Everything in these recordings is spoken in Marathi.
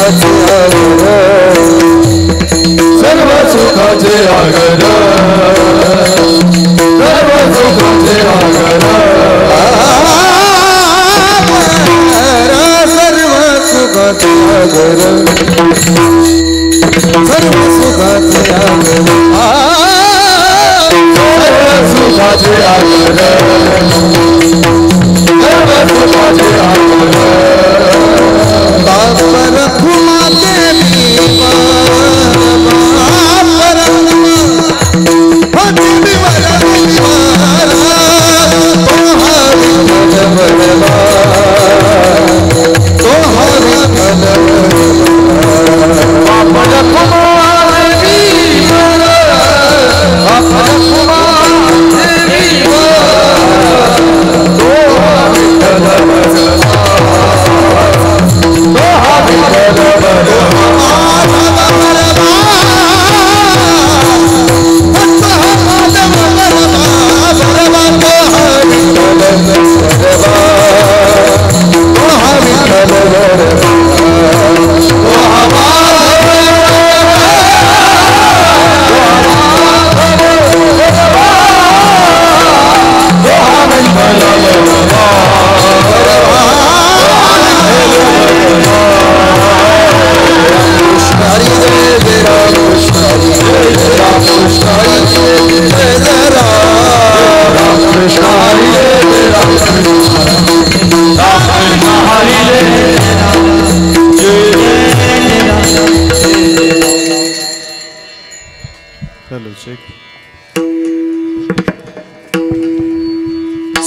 सुखाचे आगर सर्व सुखाचे आगर सर्व सुखाचे आगर सर्व सुखाचे आगर सर्व सुखाचे आगर सर्व सुखाचे आगर बाप रखुमा देवी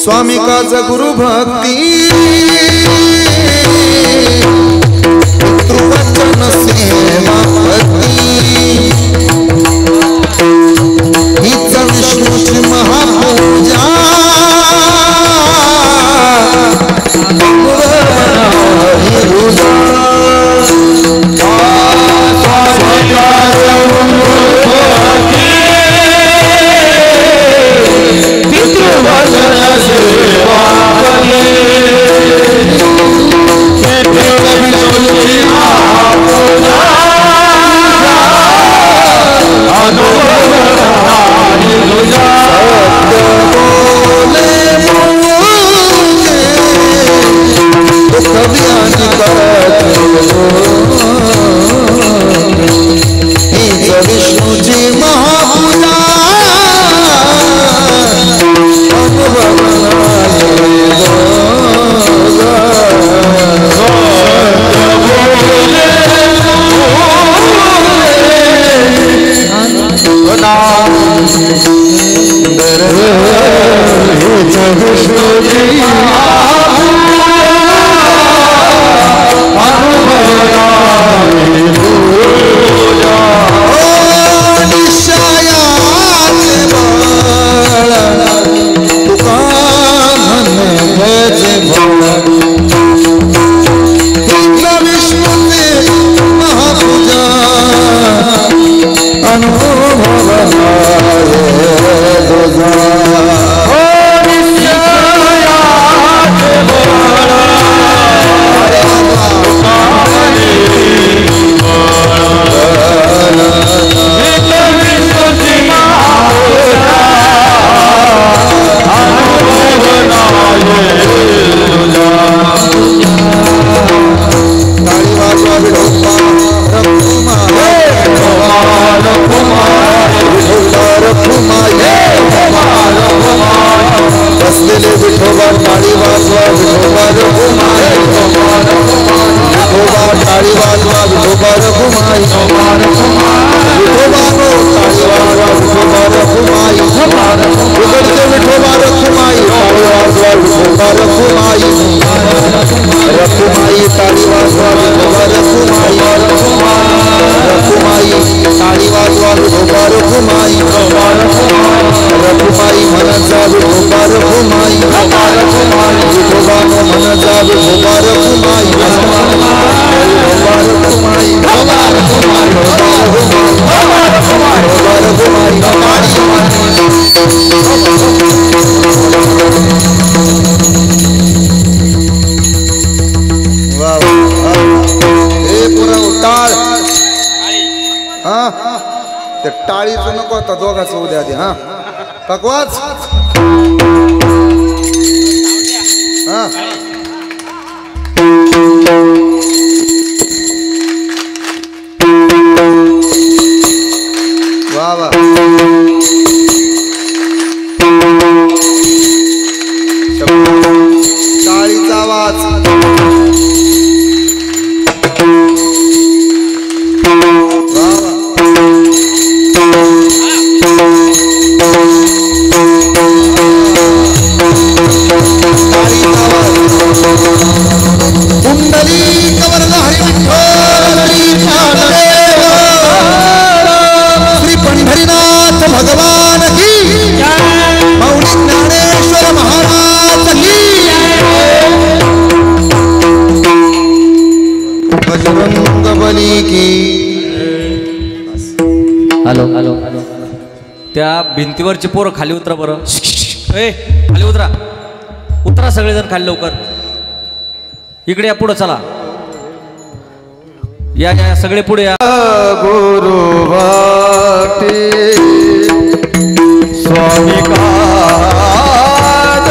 स्वामी काज गुरु भक्ती पितृवचन सेवा भक्ती हीच विष्णूची महापूजा ते टाळीचं नको आता दोघांचं उद्या आधी हा पकवाच हा वा वा टाळीचा आवाज कुंडली कवरल श्री पंढरीनाथ भगवान की मौली ज्ञानेश्वर महाराज की बजरंग बली की हॅलो हॅलो त्या भिंतीवरची पोरं खाली उतरा बरं ए खाली उतरा उतरा सगळेजण खाली लवकर इकडे या पुढे चला या या सगळे पुढे या गुरु भक्ती स्वामी काद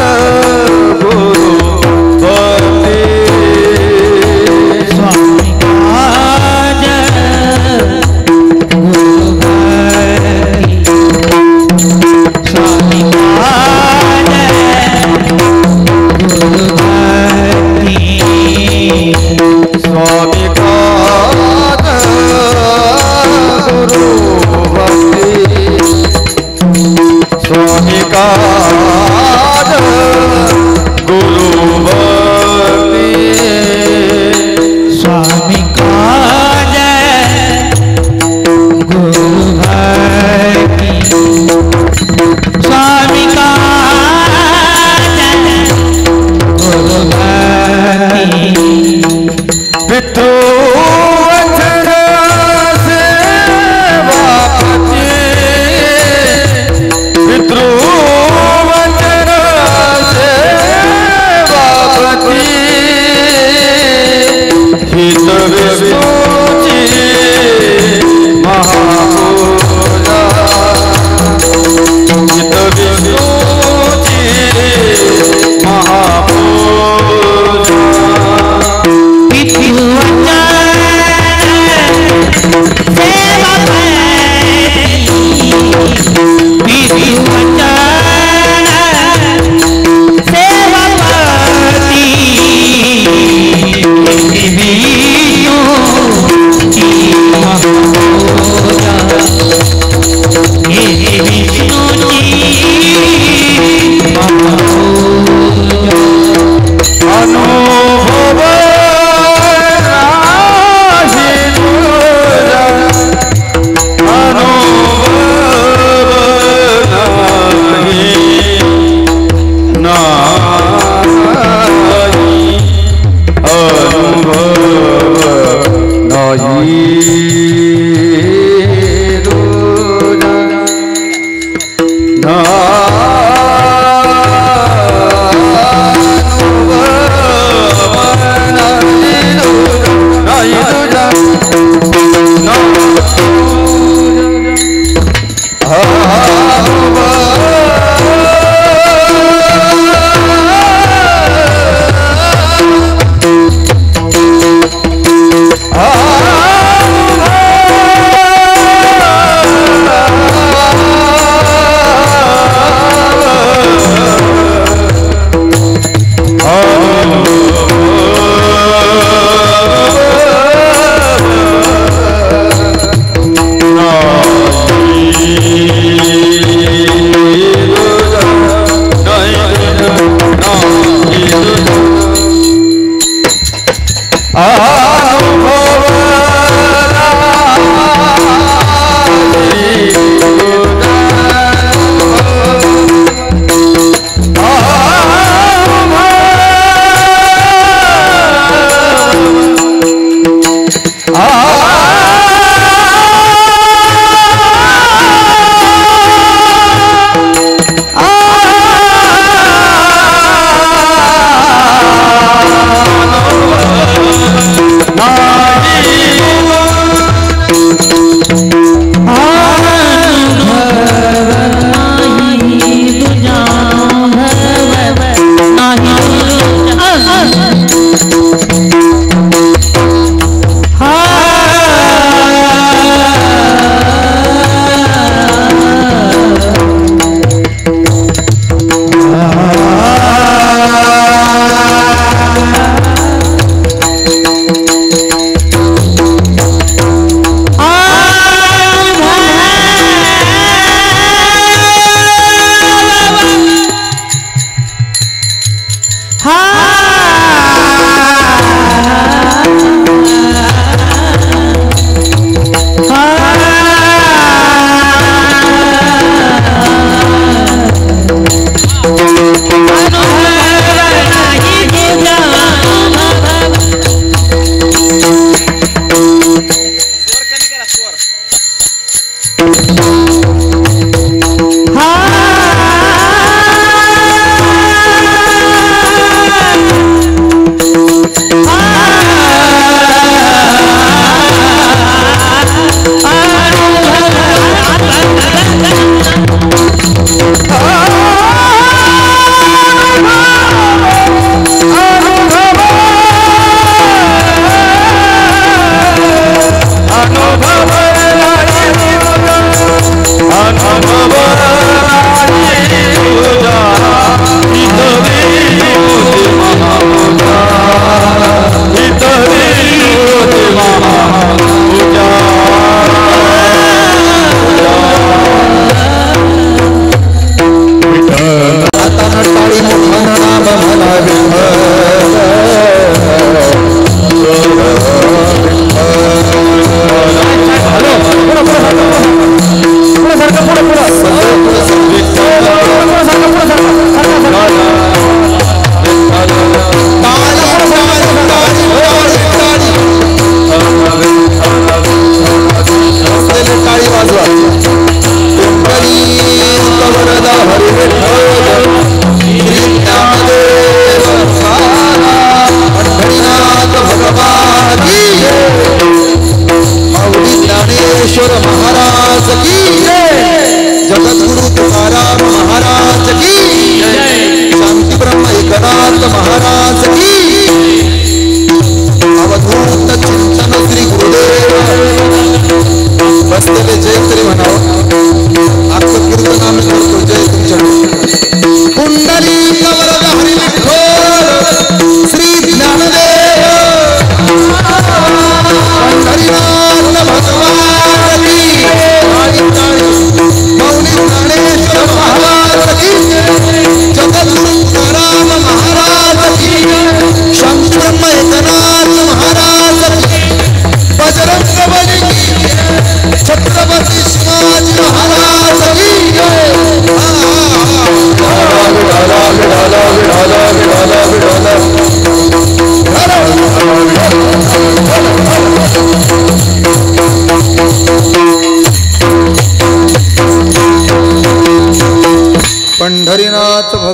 गुरु भक्ती स्वामी काद गुरु भक्ती स्वामी काद गुरु भक्ती स्वामी काद गुरु भक्ती स्वामी काद गुरु भक्ती स्वामी काद गुरु भक्ती स्वामी काद गुरु भक्ती पितृवचन सेवापती पितृवचन सेवापती हित विष्णूची महापूजा हित विष्णूची महापूजा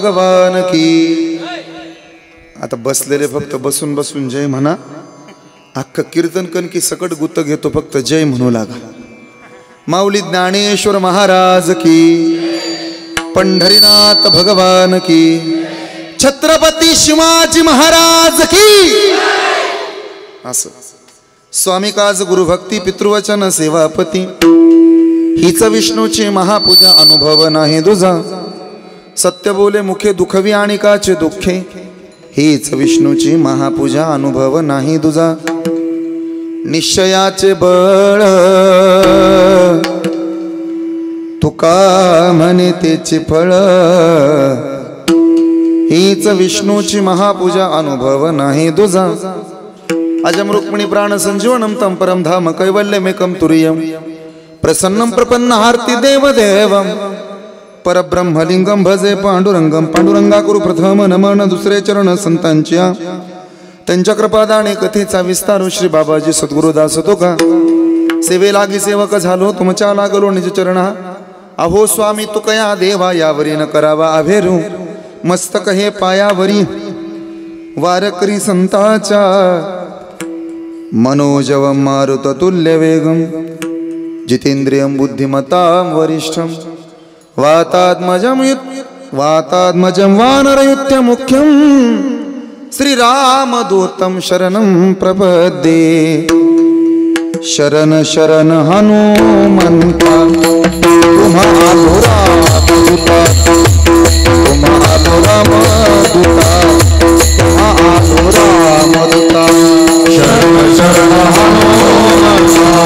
भगवान की. आता बसलेले फक्त बसून बसून जय म्हणा. अख्खं कीर्तन कन की सकट गुत्त घेतो फक्त जय म्हणू लागा. माऊली ज्ञानेश्वर महाराज की. पंढरीनाथ भगवान की. छत्रपती शिवाजी महाराज की. असं स्वामी काज गुरुभक्ती पितृवचन सेवापती. हीच विष्णूची महापूजा अनुभव नाही दुजा. सत्य बोले मुखे दुखवी आणि काचे दुःखे. हीच विष्णूची महापूजा अनुभव नाही दुजा. निश्चयाचे बळ तुका म्हणे तेचे फळ. हीच विष्णूची महापूजा अनुभव नाही दुजा. अजम रुक्मिणी प्राण संजीवनम तम परम धाम कैवल्यमेकम तुरीयम. प्रसन्नम प्रपन्न हार्ति देवदेवम. परब्रह्मलिंगम भजे पांडुरंगम. पांडुरंगा कुरु प्रथम नमन दुसरे चरण संतांच्या. त्यांच्या कृपादाने कथेचा विस्तार श्री बाबाजी सद्गुरुदास तुका. सेवे लागी सेवक झालो तुमच्या लागलो निज चरणा. अहो स्वामी तुकया देवा यावरी न करावा अभेरू. मस्तक हे पायावरी वारकरी संताच्या. मनोजवम मारुत तुल्य वेगम. जितेंद्रियम बुद्धिमतां वरिष्ठम. वातात्मजं वानरयुत्य मुख्यम. श्रीरामदूतं शरणं प्रपद्ये. शरण शरण हनुमंता. तुम्हा रामदूता. तुम्हा रामदूता. तुम्हा रामदूता. शरण शरण हनुमंता.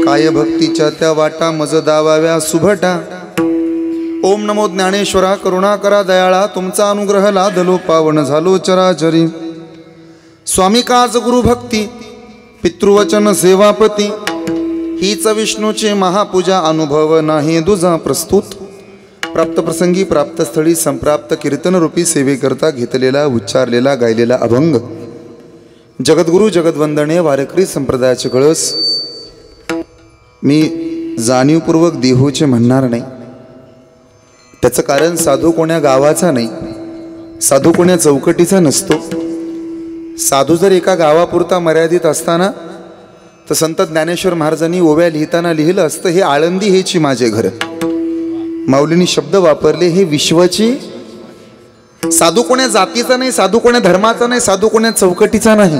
काय भक्तीच्या त्या वाटा मज दावाव्या सुभटा. ओम नमो ज्ञानेश्वरा करुणा करा दयाळा. तुमचा अनुग्रह लादलो पावन झालो चराचरी. स्वामी काज गुरु भक्ती पितृवचन सेवापती. हीच विष्णूची महापूजा अनुभव नाही दुजा. प्रस्तुत प्राप्त प्रसंगी प्राप्त स्थळी संप्राप्त कीर्तन रूपी सेवेकरता घेतलेला उच्चारलेला गायलेला अभंग. जगद्गुरु जगद्वंदनीय वारकरी संप्रदायाचे कळस. मी जाणीवपूर्वक देहूचे म्हणणार नाही. त्याचं कारण साधू कोण्या गावाचा नाही. साधू कोण्या चौकटीचा नसतो. साधू जर एका गावापुरता मर्यादित असताना तर संत ज्ञानेश्वर महाराजांनी ओव्या लिहिताना लिहिलं असतं हे आळंदी हेची माझे घर. माऊलींनी शब्द वापरले हे विश्वाची. साधू कोण्या जातीचा नाही. साधू कोण्या धर्माचा नाही. साधू कोण्या चौकटीचा नाही.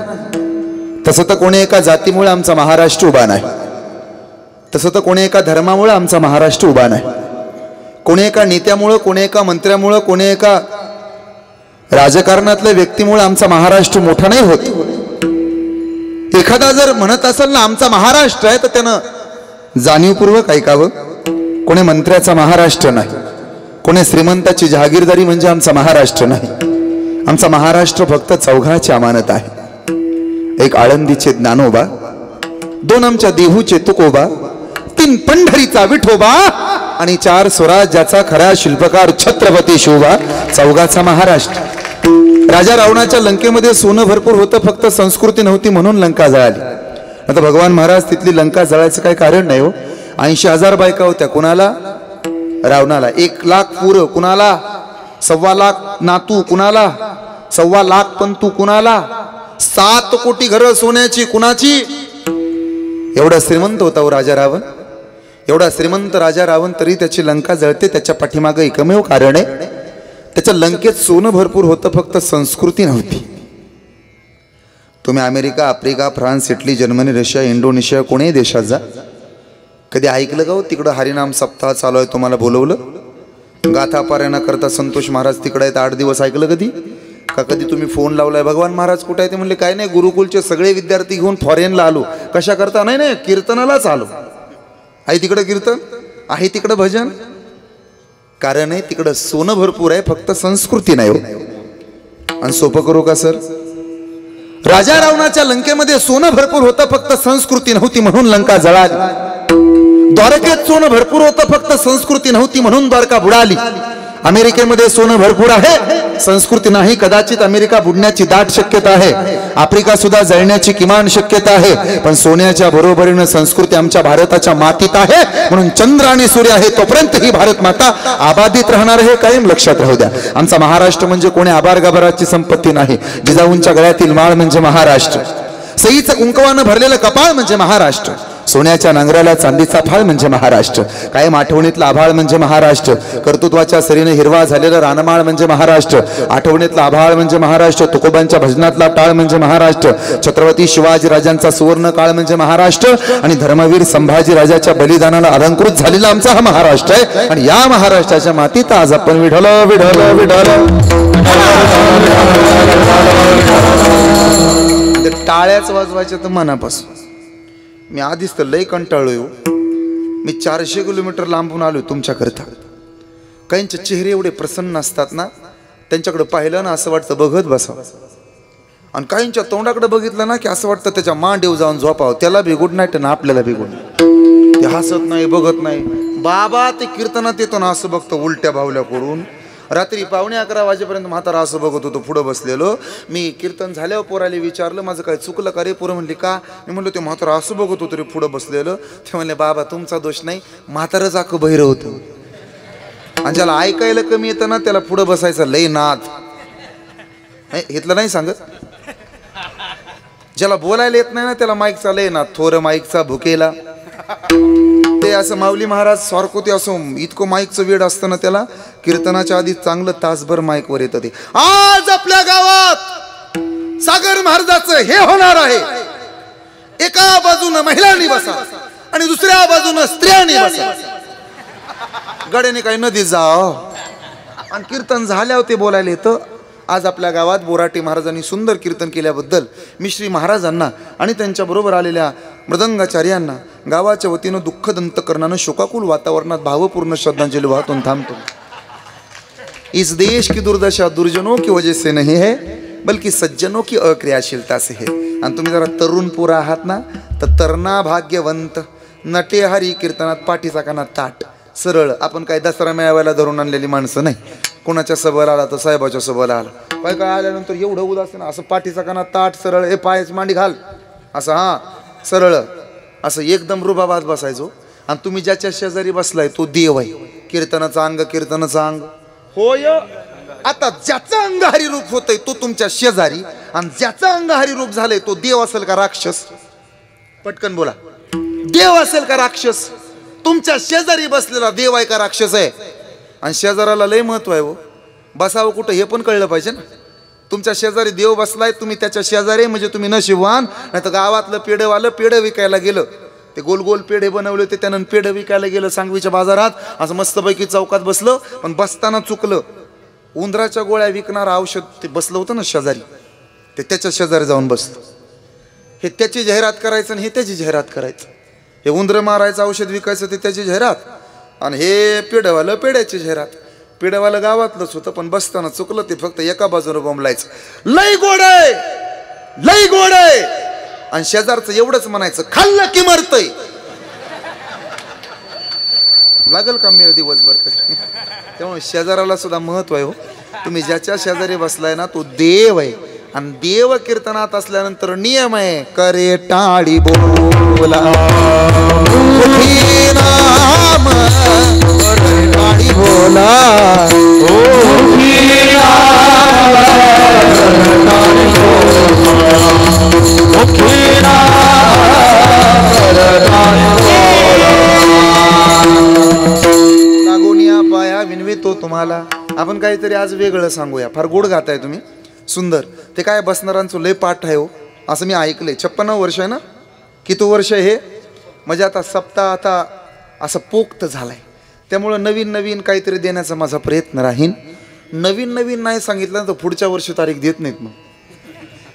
तसं तर कोणी एका जातीमुळे आमचा महाराष्ट्र उभा नाही. तसं तर कोणी एका धर्मामुळे आमचा महाराष्ट्र उभा नाही. कोणी एका नेत्यामुळं, कोणी एका मंत्र्यामुळं, कोणी एका राजकारणातल्या व्यक्तीमुळे आमचा महाराष्ट्र मोठा नाही होत. एखादा जर म्हणत असेल ना आमचा महाराष्ट्र आहे तर त्यानं जाणीवपूर्वक ऐकावं. कोणी मंत्र्याचा महाराष्ट्र नाही. कोणी श्रीमंताची जहागीरदारी म्हणजे आमचा महाराष्ट्र नाही. आमचा महाराष्ट्र फक्त चौघाची अमानत आहे. एक आळंदीचे ज्ञानोबा. दोन आमच्या देहूचे तुकोबा. तीन पंढरीचा विठोबा. आणि चार स्वराज्याचा खरा शिल्पकार छत्रपती शिवबा. चौघाचा महाराष्ट्र. राजा रावणाच्या लंकेमध्ये सोनं भरपूर होतं फक्त संस्कृती नव्हती म्हणून लंका जळाली. आता भगवान महाराज तिथली लंका जळायचं काही कारण नाही हो. 80,000 बायका होत्या. कुणाला? रावणाला. 1,00,000 पुरं कुणाला? 1,25,00,000 नातू कुणाला? 1,25,00,000 पंतू कुणाला? 7 कोटी घरं सोन्याची कुणाची? एवढा श्रीमंत होता हो राजा रावण. एवढा श्रीमंत राजा रावण तरी त्याची लंका जळते. त्याच्या पाठीमागं एकमेव कारण आहे. त्याच्या लंकेत सोनं भरपूर होतं फक्त संस्कृती नव्हती. तुम्ही America, Africa, France, Italy, Germany, Russia, Indonesia कोणीही देशात जा, कधी ऐकलं का हो तिकडं हरिनाम सप्ताह चालू आहे तुम्हाला बोलवलं? गाथा पारायण करता संतोष महाराज तिकडे आहेत 8 दिवस, ऐकलं कधी? का कधी तुम्ही फोन लावलाय भगवान महाराज कुठे आहे? ते म्हणले काय नाही, गुरुकुलचे सगळे विद्यार्थी घेऊन फॉरेनला आलो. कशा करता? नाही नाही, कीर्तनालाच आलो. आहे तिकडं कीर्तन, आहे तिकडं भजन. कारण आहे तिकडं सोनं भरपूर आहे, फक्त संस्कृती नाही हो. आणि सोपं करू का सर? राजा रावणाच्या लंकेमध्ये सोनं भरपूर होतं, फक्त संस्कृती नव्हती म्हणून लंका जळाली. द्वारकेत सोनं भरपूर होतं, फक्त संस्कृती नव्हती म्हणून द्वारका बुडाली. अमेरिकेमध्ये सोनं भरपूर आहे, संस्कृती नाही, कदाचित अमेरिका बुडण्याची दाट शक्यता आहे. आफ्रिका सुद्धा जळण्याची किमान शक्यता आहे. पण सोन्याच्या बरोबरीने संस्कृती आमच्या भारताच्या मातीत आहे. म्हणून चंद्र आणि सूर्य आहे तोपर्यंत ही भारत माता आबादित राहणार आहे. कायम लक्षात राहू द्या. आमचा महाराष्ट्र म्हणजे कोणी आभार गाभाराची संपत्ती नाही. जिजाऊंच्या गळ्यातील माळ म्हणजे महाराष्ट्र. सईचं कुंकवानं भरलेलं कपाळ म्हणजे महाराष्ट्र. सोन्याच्या नांगराला चांदीचा फाळ म्हणजे महाराष्ट्र. कायम आठवणीतला आभाळ म्हणजे महाराष्ट्र. कर्तृत्वाच्या सरीने हिरवा झालेलं रानमाळ म्हणजे महाराष्ट्र. आठवणीतला आभाळ म्हणजे महाराष्ट्र. तुकोबांच्या भजनातला टाळ म्हणजे महाराष्ट्र. छत्रपती शिवाजी राजांचा सुवर्ण काळ म्हणजे महाराष्ट्र. आणि धर्मवीर संभाजी राजाच्या बलिदानाला अलंकृत झालेला आमचा हा महाराष्ट्र आहे. आणि या महाराष्ट्राच्या मातीत आज आपण विढल विढल विढल टाळ्याच वाजवायच्या तर मनापासून. मी आधीच तर लय कंटाळलोय. मी 400 किलोमीटर लांबून आलोय तुमच्याकरता. काहींचे चेहरे एवढे प्रसन्न असतात ना, त्यांच्याकडे पाहिलं ना असं वाटतं बघत बसावं. आणि काहींच्या तोंडाकडे बघितलं ना की असं वाटतं त्याच्या मांडीव जाऊन झोपावं. त्याला बी गुड नाईट ना आपल्याला बी गुड नाईट. ते हसत नाही, बघत नाही. बाबा ते कीर्तनात येतो ना असं बघतो उलट्या भावल्या करून. रात्री 11:15 वाजेपर्यंत म्हातारा असं बघत होतो पुढं बसलेलो. मी कीर्तन झाल्यावर पोराले विचारलं माझं काय चुकलं का रे? पोरं म्हणली का? मी म्हणलो ते म्हातारा असं बघत होतं रे पुढं बसलेलं. ते म्हणले बाबा तुमचा दोष नाही, म्हातारच अख्खं बहिर होतं. आणि ज्याला ऐकायला कमी येतं ना त्याला पुढं बसायचं लय नाद. घेतलं नाही सांगत. ज्याला बोलायला येत नाही ना त्याला माईकचा लय नाद. थोर माईकचा भुकेला. ते असं माऊली महाराज सारखं ते असं इतकं माईकचं वेळ असतं ना त्याला. कीर्तनाच्या आधी चांगलं तासभर माईकवर येतं ते. आज आपल्या गावात सागर महाराजाचं हे होणार आहे. एका बाजूनं महिलांनी बसा आणि दुसऱ्या बाजूनं स्त्रियांनी बसा. गड्याने काही नदी जाव. आणि कीर्तन झाल्यावर ते बोलायला येतं. आज आपल्या गावात बोराटे महाराजांनी सुंदर कीर्तन केल्याबद्दल मी श्री महाराजांना आणि त्यांच्याबरोबर आलेल्या मृदंगाचार्यांना गावाच्या वतीनं दुःखद अंतकरणानं शोकाकुल वातावरणात भावपूर्ण श्रद्धांजली वाहून थांबतो. इस देश की दुर्दशा दुर्जनों की वजह से नहीं है बल्कि सज्जनों की अक्रियाशीलता से है. आणि तुम्ही जरा तरुण पोरं आहात ना तर तरणा भाग्यवंत नटे हरी कीर्तनात पाठीचा काना ताट सरळ. आपण काय दसरा मेळाव्याला धरून आणलेली माणसं नाही. कोणाच्या सभेला आला तर साहेबाच्या सभेला आला काय काय आल्यानंतर एवढं उदास ना असं पाठीचा काना ताट सरळ. हे पायच मांडी घाल असं हा सरळ असं एकदम रुबाबात बसायचो. आणि तुम्ही ज्याच्या शेजारी बसलाय तो देव आहे. कीर्तनाचं अंग कीर्तनाचं अंग होय. आता ज्याचं अंगहारी रूप होतंय तो तुमच्या शेजारी आणि ज्याचं अंगहारी रूप झालंय तो देव असेल का राक्षस? पटकन बोला. देव असेल का राक्षस? तुमच्या शेजारी बसलेला देव आहे का राक्षस आहे? आणि शेजाराला लय महत्व आहे हो. बसावं कुठं हे पण कळलं पाहिजे ना. तुमच्या शेजारी देव बसलाय, तुम्ही त्याच्या शेजारी म्हणजे तुम्ही नशिबवान. नाही तर गावातलं पेढेवालं पेढे विकायला गेलं, ते गोल गोल पेढे बनवले होते त्यानं पेढे विकायला गेलं सांगवीच्या बाजारात. असं मस्तपैकी चौकात बसलं पण बसताना चुकलं. उंदराच्या गोळ्या विकणारं औषध ते बसलं होतं ना शेजारी, ते त्याच्या शेजारी जाऊन बसलं. हे त्याची जाहिरात करायचं आणि हे त्याची जाहिरात करायचं. हे उंदर मारायचं औषध विकायचं ते त्याची जाहिरात आणि हे पेढेवालं पेढ्याची जाहिरात. पेढेवालं गावातलंच होतं पण बसताना चुकलं. ते फक्त एका बाजूने बोंबलायचं लई गोड आहे लई गोड आहे. आणि शेजारचं एवढंच म्हणायचं खाल्लं की मरतय. लागल का मेळ दिवसभर? त्यामुळे शेजाराला सुद्धा महत्व आहे हो. तुम्ही ज्याच्या शेजारी बसलाय ना तो देव आहे. आणि देव कीर्तनात असल्यानंतर नियम आहे करे टाळी बोला नाम टाळी बोला लागोनिया पाया विनवितो तुम्हाला. आपण काहीतरी आज वेगळं सांगूया. फार गोड गाताय तुम्ही, सुंदर. ते काय बसणाऱ्यांचं लय पाठ आहे हो. असं मी ऐकलंय. 56 वर्ष आहे ना, किती वर्ष हे, म्हणजे आता सप्ताह आता असं पोक्त झालाय. त्यामुळं नवीन नवीन काहीतरी देण्याचा माझा प्रयत्न राहीन. नवीन नवीन नाही सांगितलं तर पुढच्या वर्षी तारीख देत नाहीत.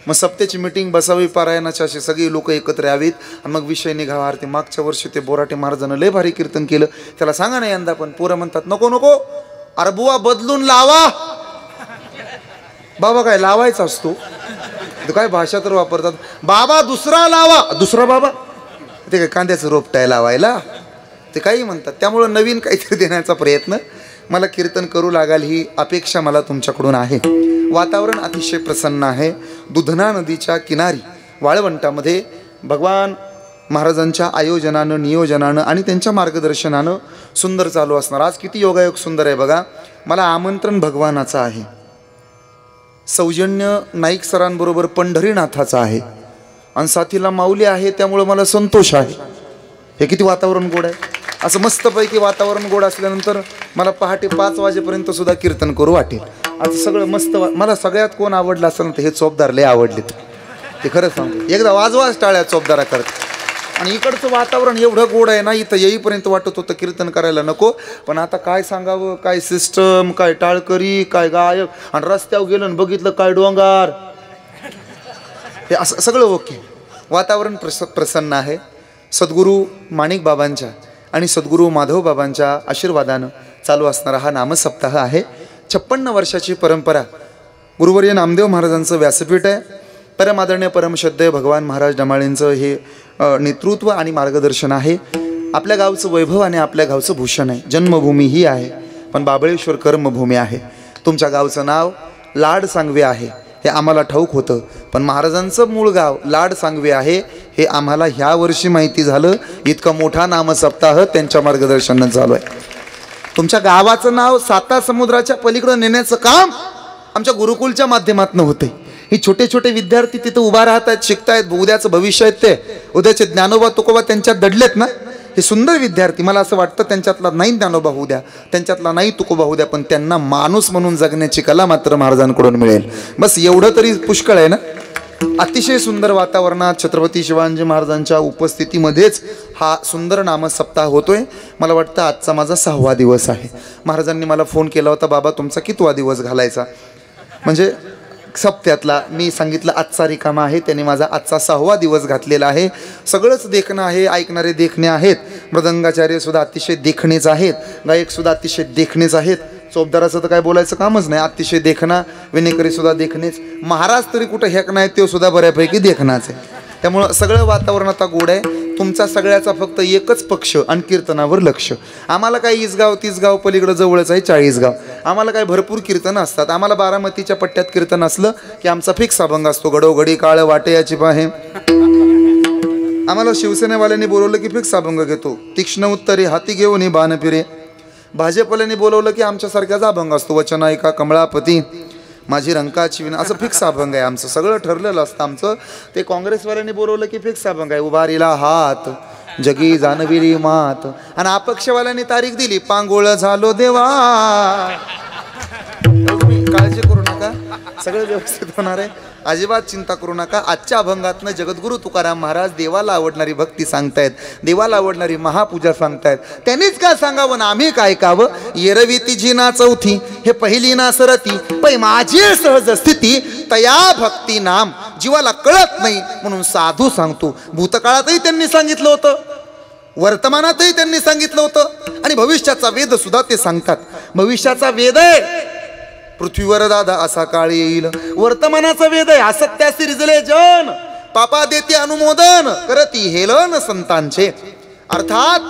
मग सप्त्याची मिटिंग बसावी, पारायणाची, असे सगळे लोक एकत्र यावीत आणि मग विषय निघावा. अरे ते मागच्या वर्षी ते बोराटे महाराजानं लय भारी कीर्तन केलं, त्याला सांगा ना यंदा. पण पोरं म्हणतात नको नको, अरे बुवा बदलून लावा. बाबा काय लावायचा असतो, काय भाषा तर वापरतात. बाबा दुसरा लावा. दुसरा बाबा ते काय कांद्याचं रोपटाय लावायला, ते काही म्हणतात. त्यामुळं नवीन काहीतरी देण्याचा प्रयत्न मला कीर्तन करू लागाल ही अपेक्षा मला तुमच्याकडून आहे. वातावरण अतिशय प्रसन्न आहे. दुधना नदीच्या किनारी वाळवंटामध्ये भगवान महाराजांच्या आयोजनानं, नियोजनानं आणि त्यांच्या मार्गदर्शनानं सुंदर चालू असणार. आज किती योगायोग सुंदर आहे बघा. मला आमंत्रण भगवानाचं आहे, सौजन्य नाईक सरांबरोबर पंढरीनाथाचं आहे आणि साथीला माऊली आहे. त्यामुळं मला संतोष आहे. हे किती वातावरण गोड आहे. असं मस्तपैकी वातावरण गोड असल्यानंतर मला पहाटे 5 वाजेपर्यंत सुद्धा कीर्तन करू वाटेल. असं सगळं मस्त. मला सगळ्यात कोण आवडलं असेल ना तर हे चोपदार लय आवडलेत. ते खरं सांगतो, एकदा वाजवाच टाळ्या चोपदारा करत. आणि इकडचं वातावरण एवढं गोड आहे ना, इथं येईपर्यंत वाटत होतं कीर्तन करायला नको. पण आता काय सांगावं, काय सिस्टम, काय टाळकरी, काय गायक. आणि रस्त्यावर गेलं बघितलं काय डोंगर, हे असं सगळं ओके. वातावरण प्रसन्न आहे. सद्गुरू माणिक बाबांच्या आणि सद्गुरू माधव बाबांच्या आशीर्वादानं चालू असणारा हा नामसप्ताह आहे. 56 वर्षाची परंपरा. गुरुवर्य नामदेव महाराजांचं व्यासपीठ आहे. परमादरणीय परमश्रद्धेय भगवान महाराज डमाळेंचं हे नेतृत्व आणि मार्गदर्शन आहे. आपल्या गावचं वैभव आणि आपल्या गावचं भूषण आहे. जन्मभूमी ही आहे, पण बाबळेश्वर कर्मभूमी आहे. तुमच्या गावचं नाव लाड सांगवे आहे हे आम्हाला ठाऊक होतं, पण महाराजांचं मूळ गाव लाड सांगवे आहे हे आम्हाला ह्या वर्षी माहिती झालं. इतका मोठा नामसप्ताह त्यांच्या मार्गदर्शनानं चालू आहे. तुमच्या गावाचं नाव साता समुद्राच्या पलीकडं नेण्याचं काम आमच्या गुरुकुलच्या माध्यमातून होते. ही छोटे छोटे विद्यार्थी तिथं उभा राहतात, शिकतायत. उद्याचं भविष्य आहेत ते. उद्याचे ज्ञानोबा तुकोबा त्यांच्यात दडलेत ना. हे सुंदर विद्यार्थी, मला असं वाटतं त्यांच्यातला नाही ज्ञानोबा होऊ द्या, त्यांच्यातला नाही तुकोबा होऊ द्या, पण त्यांना माणूस म्हणून जगण्याची कला मात्र महाराजांकडून मिळेल. बस एवढं तरी पुष्कळ आहे ना. अतिशय सुंदर वातावरणात छत्रपती शिवाजी महाराजांच्या उपस्थितीमध्येच हा सुंदर नामसप्ताह होतोय. मला वाटतं आजचा माझा 6वा दिवस आहे. महाराजांनी मला फोन केला होता, बाबा तुमचा कितवा दिवस घालायचा, म्हणजे सप्त्यातला. मी सांगितलं आजचा रिकामा आहे. त्यांनी माझा आजचा 6वा दिवस घातलेला आहे. सगळंच देखणं आहे. ऐकणारे देखणे आहेत. मृदंगाचार्य सुद्धा अतिशय देखणेच आहेत. गायक सुद्धा अतिशय देखणेच आहेत. चोपदाराचं तर काय बोलायचं कामच नाही. अतिशय देखणा. विनेकरी सुद्धा देखणेच. महाराज तरी कुठं हेक नाही, तो सुद्धा बऱ्यापैकी देखणाच आहे. त्यामुळं सगळं वातावरण आता गोड आहे. तुमचा सगळ्याचा फक्त एकच पक्ष आणि कीर्तनावर लक्ष. आम्हाला काय 20 गाव 30 गाव पलीकडं जवळच आहे 40 गाव. आम्हाला काय भरपूर कीर्तनं असतात. आम्हाला बारामतीच्या पट्ट्यात कीर्तन असलं की आमचा फिक्स अभंग असतो, घडोघडी काळ वाटे याची पाहे. आम्हाला शिवसेनेवाल्यांनी बोलवलं की फिक्स अभंग घेतो, तीक्ष्ण उत्तरे हाती घेऊन बाण फिरे. भाजपवाल्यांनी बोलवलं की आमच्यासारख्याच अभंग असतो, वचन ऐका कमळापती माझी रंकाची विना, असं फिक्स अभंग आहे आमचं. सगळं ठरलेलं असतं आमचं. ते काँग्रेसवाल्यांनी बोलवलं की फिक्स अभंग आहे, उभारीला हात जगी जानविरी मात. आणि अपक्षवाल्यांनी तारीख दिली, पांगोळ झालो देवा. तुम्ही काळजी करू नका, सगळं व्यवस्थित होणार आहे. अजिबात चिंता करू नका. आजच्या अभंगातनं जगद्गुरू तुकाराम महाराज देवाला आवडणारी भक्ती सांगतायत, देवाला आवडणारी महापूजा सांगतायत. त्यांनीच काय सांगावं ना आम्ही काय ऐकावं. येरवी तिची ना चौथी, हे पहिली ना सरती, पै माझी सहज स्थिती, तया भक्ती नाम जीवाला कळत नाही म्हणून साधू सांगतो. भूतकाळातही त्यांनी सांगितलं होतं, वर्तमानातही त्यांनी सांगितलं होतं आणि भविष्याचा वेद सुद्धा ते सांगतात. भविष्याचा वेद आहे पृथ्वीवर दादा असा काळ येईल. वर्तमानाचा वेद आहे असत्यासी रिजले जन, पापा देते अनुमोदन करती हेलन संतांचे. अर्थात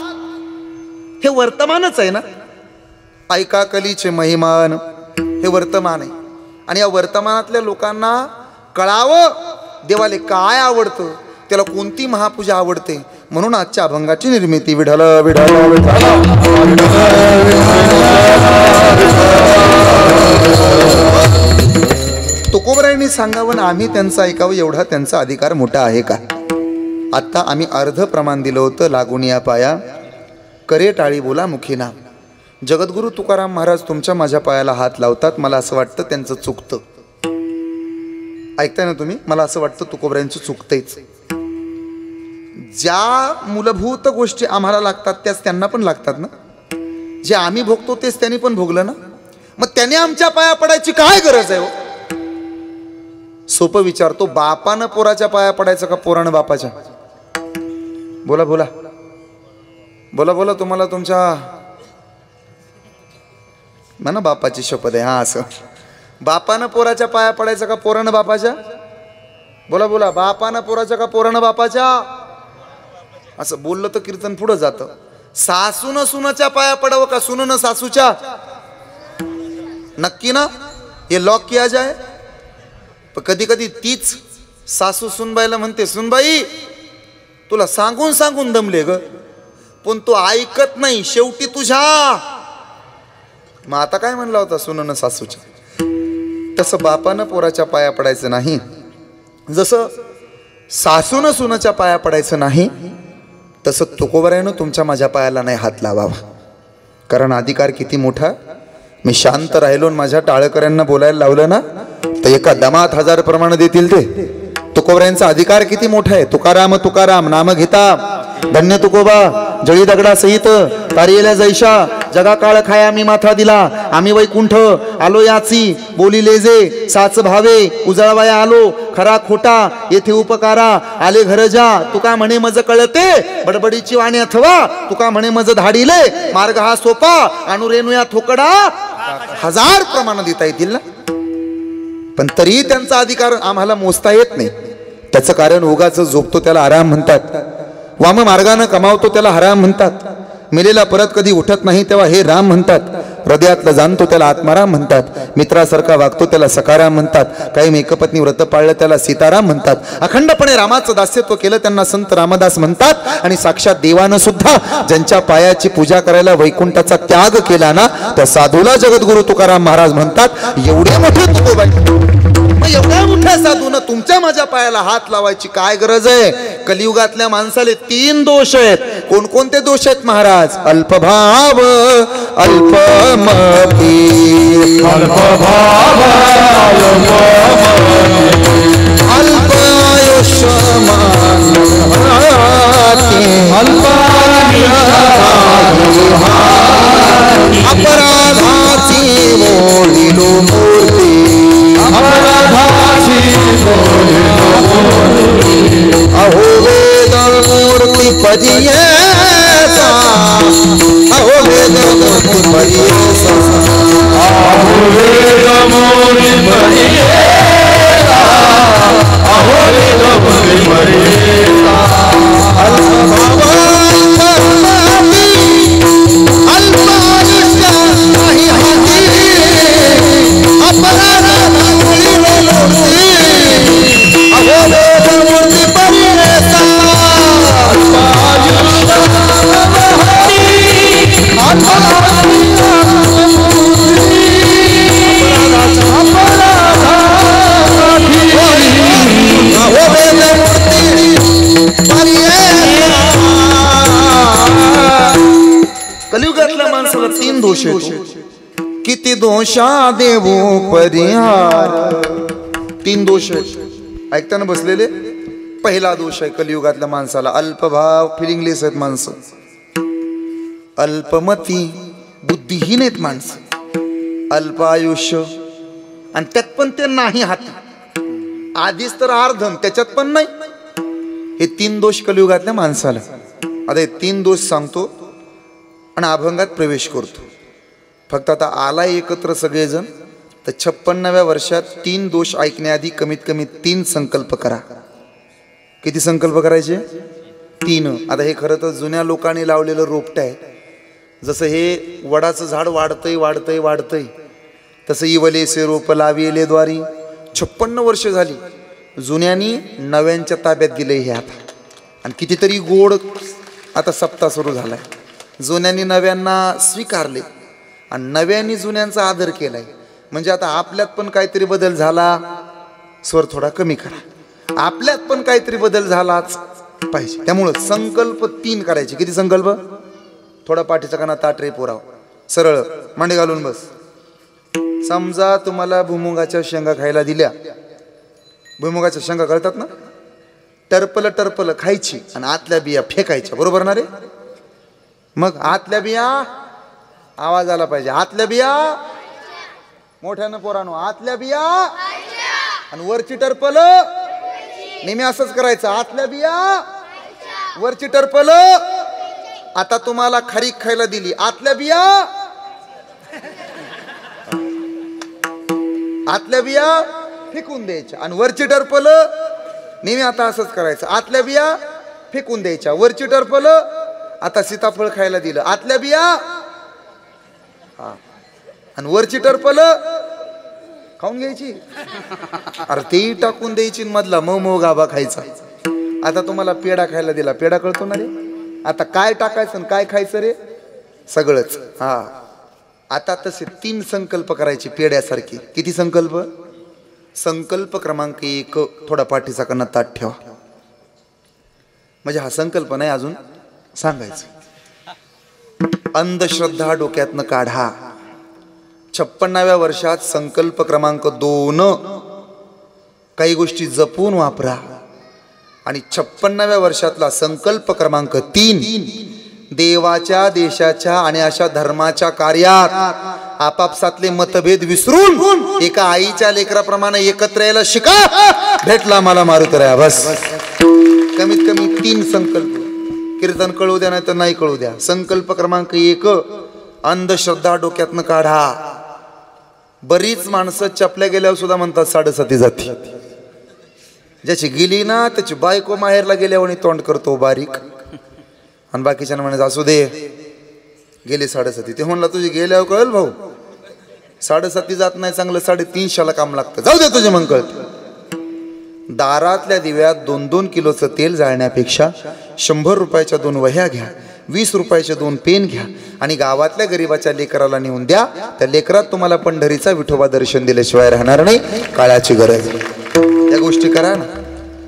हे वर्तमानच आहे ना. ऐका कलीचे महिमान, हे वर्तमान आहे. आणि या वर्तमानातल्या लोकांना कळावं देवाले काय आवडतं, त्याला कोणती महापूजा आवडते. म्हणून आजच्या अभंगाची निर्मिती. विठ्ठल विठ्ठल विठ्ठल तुकोबरायांनी सांगावं ना आम्ही त्यांचं ऐकावं, एवढा त्यांचा अधिकार मोठा आहे का. आत्ता आम्ही अर्ध प्रमाण दिलं होतं. लागून या पाया करे टाळी बोला मुखी नाम. जगद्गुरू तुकाराम महाराज तुमच्या माझ्या पायाला हात लावतात. मला असं वाटतं त्यांचं चुकतं. ऐकताय ना तुम्ही? मला असं वाटतं तुकोबऱ्यांचं चुकतंच. ज्या मूलभूत गोष्टी आम्हाला लागतात त्याच त्यांना पण लागतात ना. जे आम्ही भोगतो तेच त्यांनी पण भोगलं ना. मग त्याने आमच्या पाया पडायची काय गरज आहे हो? सोपं विचारतो, बापानं पोराच्या पाया पडायचं का पोरानं बापाच्या? बोला बोला बोला बोला. तुम्हाला तुमच्या म्हणा बापाची शपथ आहे. हा, असं बापानं पोराच्या पाया पडायचं का पोरानं बापाच्या? बोला बोला. बापानं पोराच्या का पोरानं बापाच्या? असं बोललं तर कीर्तन पुढं जातं. सासून सुनाच्या पाया पडावं का सुननं सासूच्या? नक्की ना? हे लॉक किया जाय. पण कधी कधी तीच सासू सुनबाईला म्हणते, सुनबाई तुला सांगून सांगून दमले ग, पण तू ऐकत नाही, शेवटी तुझ्या. मग आता काय म्हणला होता सुननं सासूच्या? तसं बापानं पोराच्या पाया पडायचं नाही, जसं सासूनं सुनाच्या पाया पडायचं नाही, तसं तुकोबरायानं तुमच्या माझ्या पायाला नाही हात लावावा. कारण अधिकार किती मोठा. मी शांत राहिलो आणि माझ्या टाळकऱ्यांना बोलायला लावलं ना, तर एका दमात 1000 प्रमाण देतील ते. तुकोबरायांचा अधिकार किती मोठा आहे. तुकाराम तुकाराम नाम घेता धन्य तुकोबा, जळी दगडा सहित तारियेला जैशा, जगा काळ खाया मी माथा दिला, आम्ही वैकुंठ आलो याची, बोली लेजे साच भावे, उजळवाया आलो खरा खोटा, येथे उपकारा आले घर जा, तुका म्हणे मज कळते बडबडीची वाणी अथवा, तुका म्हणे मज धाडिले मार्ग हा सोपा, अनुरेणुया थोकडा 1000 प्रमाण देता येतील ना. पण तरी त्यांचा अधिकार आम्हाला मोजता येत नाही. त्याचं कारण उगाच झोपतो त्याला आराम म्हणतात, वाम मार्गानं कमावतो त्याला हराम म्हणतात, मेलेला परत कधी उठत नाही तेव्हा हे राम म्हणतात, हृदयातलं जाणतो त्याला आत्माराम म्हणतात, मित्रासारखा वागतो त्याला सकाराम म्हणतात, काही एकपत्नी व्रत पाळलं त्याला सीताराम म्हणतात, अखंडपणे रामाचं दास्यत्व केलं त्यांना संत रामदास म्हणतात. आणि साक्षात देवानं सुद्धा ज्यांच्या पायाची पूजा करायला वैकुंठाचा त्याग केला ना, त्या साधूला जगद्गुरु तुकाराम महाराज म्हणतात. एवढे मोठे तुकोबाई, एवढ्या मोठ्या साधूनं तुमच्या माझ्या पायाला हात लावायची काय गरज आहे? कलियुगातल्या माणसाले 3 दोष आहेत. कोणकोणते दोष आहेत महाराज? अल्पभाव, अल्पमती, अल्पभाव, अपराधाची मोहिलो मूर्ती, अहो वेद मूर्ती परियेसा, अहो वेद मूर्ती परियेसा, अहो वेद मूर्ती परियेसा, अहो वेद मूर्ती परियेसा. कलियुगातल्या माणसाला 3 दोष आहेत. किती दोषा देवो परिहार. 3 दोष आहेत. ऐकताना बसलेले. पहिला दोष आहे कलियुगातल्या माणसाला अल्पभाव, फिलिंगलेस आहेत माणसं, अल्पमती, बुद्धिहीन आहेत माणसं, अल्प आयुष्य, आणि त्यात पण ते नाही हाती, आधीच तर अर्धन त्याच्यात पण नाही. हे 3 दोष कलियुगातल्या माणसाला. आता हे 3 दोष सांगतो आणि अभंगात प्रवेश करतो. फक्त आता आला एकत्र सगळेजण तर 56व्या वर्षात 3 दोष ऐकण्याआधी कमीत कमी 3 संकल्प करा. किती संकल्प करायचे? 3. आता हे खरं तर जुन्या लोकांनी लावलेलं रोपट आहे. जसं हे वडाचं झाड वाढतंय वाढतंय वाढतंय, तसं इवलेसे रोप लाविले द्वारी 56 वर्ष झाली. जुन्यांनी नव्यांच्या ताब्यात दिलंय हे आता. आणि कितीतरी गोड आता सप्ताह सुरू झालाय. जुन्यांनी नव्यांना स्वीकारले आणि नव्यांनी जुन्यांचा आदर केलाय. म्हणजे आता आपल्यात पण काहीतरी बदल झाला. स्वर थोडा कमी करा. आपल्यात पण काहीतरी बदल झालाच पाहिजे. त्यामुळं संकल्प 3 करायचे. किती संकल्प? थोडा पाठीचा काना ताट रे पोराव, सरळ मांडी घालून बस. समजा तुम्हाला भुमुगाच्या शेंगा खायला दिल्या भुईमुगाच्या शेंगा गळतात ना, टरपल टरपल खायची आणि आतल्या बिया फेकायच्या, बरोबर ना रे? मग आतल्या बिया, आवाज आला पाहिजे, आतल्या बिया मोठ्यानं पोरानो, आतल्या बिया आणि वरची टरपल नेहमी असंच करायचं, आतल्या बिया वरची टरपल. आता तुम्हाला खारीक खायला दिली, आतल्या बिया आतल्या बिया फेकून द्यायच्या आणि वरची टरपल नेहमी आता असंच करायचं, आतल्या बिया फेकून द्यायच्या, वरची टरपल. आता सीताफळ खायला दिलं, आतल्या बिया आणि वरची टरपल खाऊन घ्यायची, अरे तेही टाकून द्यायची, मधला मऊ गाभा खायचा. आता तुम्हाला पेढा खायला दिला, पेढा कळतो ना रे? आता काय टाकायचं काय खायचं रे? सगळंच. हा, आता तसे 3 संकल्प करायचे पेढ्यासारखे. किती संकल्प? संकल्प क्रमांक 1, थोडा पाठीचा कणा ताट ठेवा. म्हणजे हा संकल्प नाही, अजून सांगायचं. अंधश्रद्धा डोक्यातनं काढा. 56व्या वर्षात संकल्प क्रमांक 2, काही गोष्टी जपून वापरा. आणि 56व्या वर्षातला संकल्प क्रमांक 3, देवाच्या, देशाच्या आणि अशा धर्माच्या कार्यात आपापसातले मतभेद विसरून एका आईच्या लेकराप्रमाणे एकत्र यायला शिका. भेटला मला मारुतराया, बस. कमीत कमी 3 संकल्प. कीर्तन कळू द्या नाही तर नाही कळू द्या. संकल्प क्रमांक 1, अंधश्रद्धा डोक्यातनं काढा. बरीच माणसं चपल्या गेल्यावर सुद्धा म्हणतात 7.5 जाती. ज्याची गेली ना त्याची बायको माहेरला गेल्यावर तोंड करतो बारीक, आणि बाकीच्या म्हणायचं असू दे गेले 7.5. ते म्हणला तुझी गेल्यावर कळेल भाऊ, 7.5 जात नाही, चांगलं 350ला काम लागतं, जाऊ दे तुझे मग कळत. दारातल्या दिव्यात 2-2 किलोचं तेल जाळण्यापेक्षा 100 रुपयाच्या 2 वह्या घ्या, 20 रुपयाचे 2 पेन घ्या आणि गावातल्या गरीबाच्या लेकराला नेऊन द्या. त्या लेकरात तुम्हाला पंढरीचा विठोबा दर्शन दिल्याशिवाय राहणार नाही. काळाची गरज. त्या गोष्टी करा ना.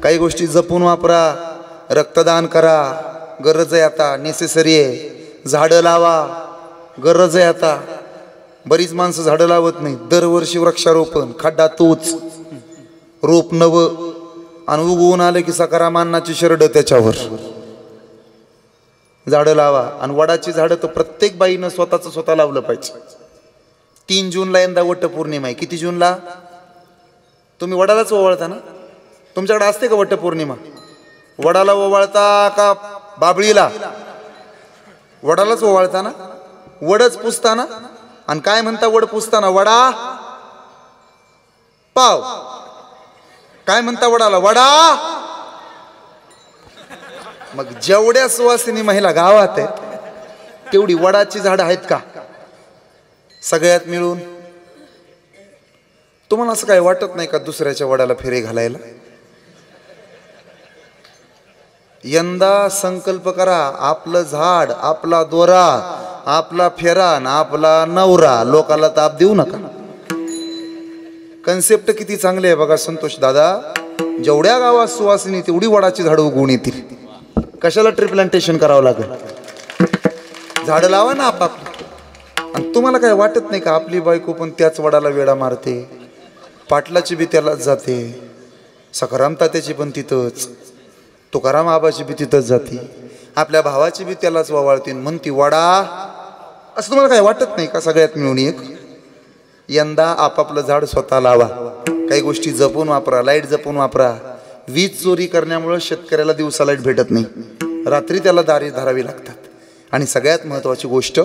काही गोष्टी जपून वापरा. रक्तदान करा, गरज आहे आता, नेसेसरी आहे. झाडं लावा, गरज आहे आता. बरीच माणसं झाडं लावत नाही. दरवर्षी वृक्षारोपण, खड्डा तोच, रोप नवं, आणि उगवून आलं की सकारामानाची शरड त्याच्यावर. झाडं लावा. आणि वडाची झाडं तर प्रत्येक बाईनं स्वतः लावलं पाहिजे. 3 जूनला यंदा वटपौर्णिमा आहे. किती जूनला? तुम्ही वडालाच ओवाळता ना? तुमच्याकडे असते का वटपौर्णिमा? वडाला ओवाळता का बाबळीला? वडालाच ओवाळता ना? वडच पुसताना. आणि काय म्हणता वड पुसताना? वडा पाव. काय म्हणता वडाला? वडा. मग जेवढ्या सुवासिनी महिला गावात आहेत तेवढी वडाची झाडं आहेत का सगळ्यात मिळून? तुम्हाला असं काही वाटत नाही का दुसऱ्याच्या वडाला फेरे घालायला? यंदा संकल्प करा, आपलं झाड, आपला दोरा, आपला फेरा, आपला नवरा, लोकाला ताप देऊ नका. कन्सेप्ट किती चांगले आहे बघा संतोष दादा. जेवढ्या गावात सुवासिनी तेवढी वडाची झाडं उगवून येतील. कशाला ट्री प्लांटेशन करावं लागेल? झाडं लावा ना आपापली. आणि तुम्हाला काय वाटत नाही का आपली बायको पण त्याच वडाला वेडा मारते? पाटलाची बी त्यालाच जाते, सखाराम तात्याची पण तिथंच, तुकाराम आबाची बी तिथंच जाते, आपल्या भावाची बी त्यालाच ववाळते, म्हणती वडा. असं तुम्हाला काय वाटत नाही का? सगळ्यात मिळून एक. यंदा आपापलं झाड स्वतः लावा. काही गोष्टी जपून वापरा. लाईट जपून वापरा. वीज चोरी करण्यामुळे शेतकऱ्याला दिवसा लाईट भेटत नाही, रात्री त्याला दारी धरावी लागतात. आणि सगळ्यात महत्वाची गोष्ट,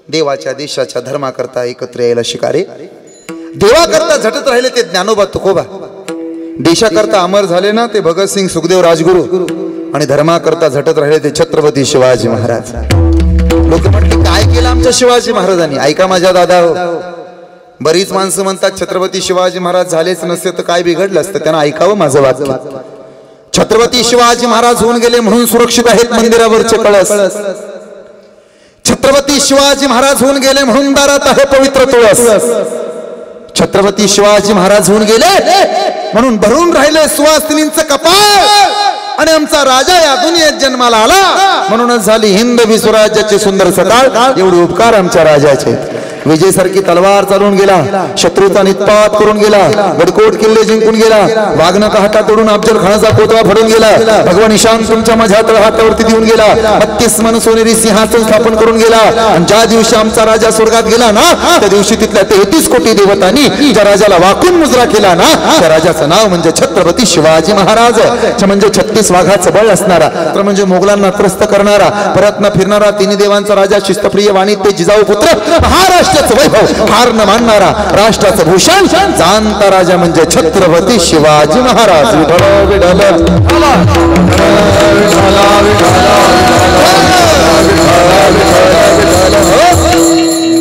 देवाच्या, देशाच्या, धर्माकरता एकत्र यायला शिकारे. देवाकरता झटत राहिले ते ज्ञानोबा तुकोबा, देशाकरता अमर झाले ना ते भगतसिंग, सुखदेव, राजगुरू, आणि धर्माकरता झटत राहिले ते छत्रपती शिवाजी महाराज. लोक म्हटले काय केलं आमच्या शिवाजी महाराजांनी? ऐका माझ्या दादा, बरीच माणसं म्हणतात छत्रपती शिवाजी महाराज झालेच नसते तर काय बिघडलं असतं. त्यांना ऐकावं माझं वाक्य. छत्रपती शिवाजी महाराज होऊन गेले म्हणून सुरक्षित आहेत मंदिरावरचे कळस. छत्रपती शिवाजी महाराज होऊन गेले म्हणून दारात आहे पवित्र तुळस. छत्रपती शिवाजी महाराज होऊन गेले म्हणून भरून राहिले सुवासिनींचं कपाळ. आणि आमचा राजा या दुनियेत जन्माला आला म्हणूनच झाली हिंद विश्वराज्याची सुंदर सकाळ. एवढे उपकार आमच्या राजाचे. विजयसारखी तलवार चालवून गेला, शत्रूचा नित्पात करून गेला, गडकोट किल्ले जिंकून गेला, वाघनका हातातोडून अफजल खानाचा पुतळा फाडून गेला, भगवान ईशान तुमच्या माझ्या हातावरती देऊन गेला, 32 मन सोनेरी सिंहासन स्थापन करून गेला. आणि ज्या दिवशी आमचा राजा स्वर्गात गेला ना, त्या दिवशी तिथल्या 33 कोटी देवतांनी ज्या राजाला वाकून मुजरा केला ना, त्या राजाचं नाव म्हणजे छत्रपती शिवाजी महाराज. म्हणजे 36 वाघाचं बळ असणारा, तर म्हणजे मोगलांना त्रस्त करणारा, परत न फिरणारा, तिन्ही देवांचा राजा, शिस्तप्रिय वाणी ते जिजाऊ पुत्र, महाराष्ट्राचं वैभव हार न मानणारा, राष्ट्राचं भूषण जाणता राजा म्हणजे छत्रपती शिवाजी महाराज. विठ्ठल विठ्ठल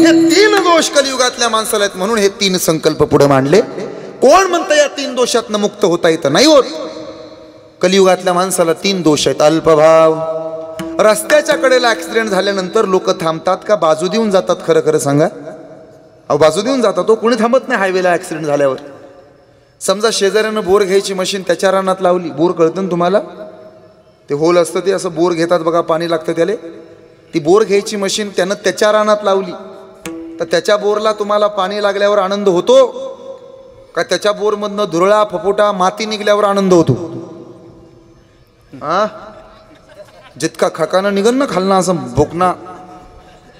हे 3 दोष कलियुगातल्या माणसाला आहेत, म्हणून हे 3 संकल्प पुढे मांडले. कोण म्हणतं या 3 दोषातनं मुक्त होता येतं? नाही होत. कलियुगातल्या माणसाला 3 दोष आहेत. अल्पभाव. रस्त्याच्या कडेला ऍक्सिडेंट झाल्यानंतर लोक थांबतात का बाजू देऊन जातात? खरं खरं सांगा. अहो बाजू देऊन जातात. तो कोणी थांबत नाही हायवेला ऍक्सिडेंट झाल्यावर. समजा शेजाऱ्यानं बोर घ्यायची मशीन त्याच्या रानात लावली. बोर कळतं ना तुम्हाला? ते होल असतं ते असं बोर घेतात बघा, पाणी लागतं त्याला. ती बोर घ्यायची मशीन त्यानं त्याच्या रानात लावली, तर त्याच्या बोरला तुम्हाला पाणी लागल्यावर आनंद होतो का त्याच्या बोरमधनं धुरळा फपोटा माती निघल्यावर आनंद होतो? जितका खकानं निघन ना खालना असं भोकना,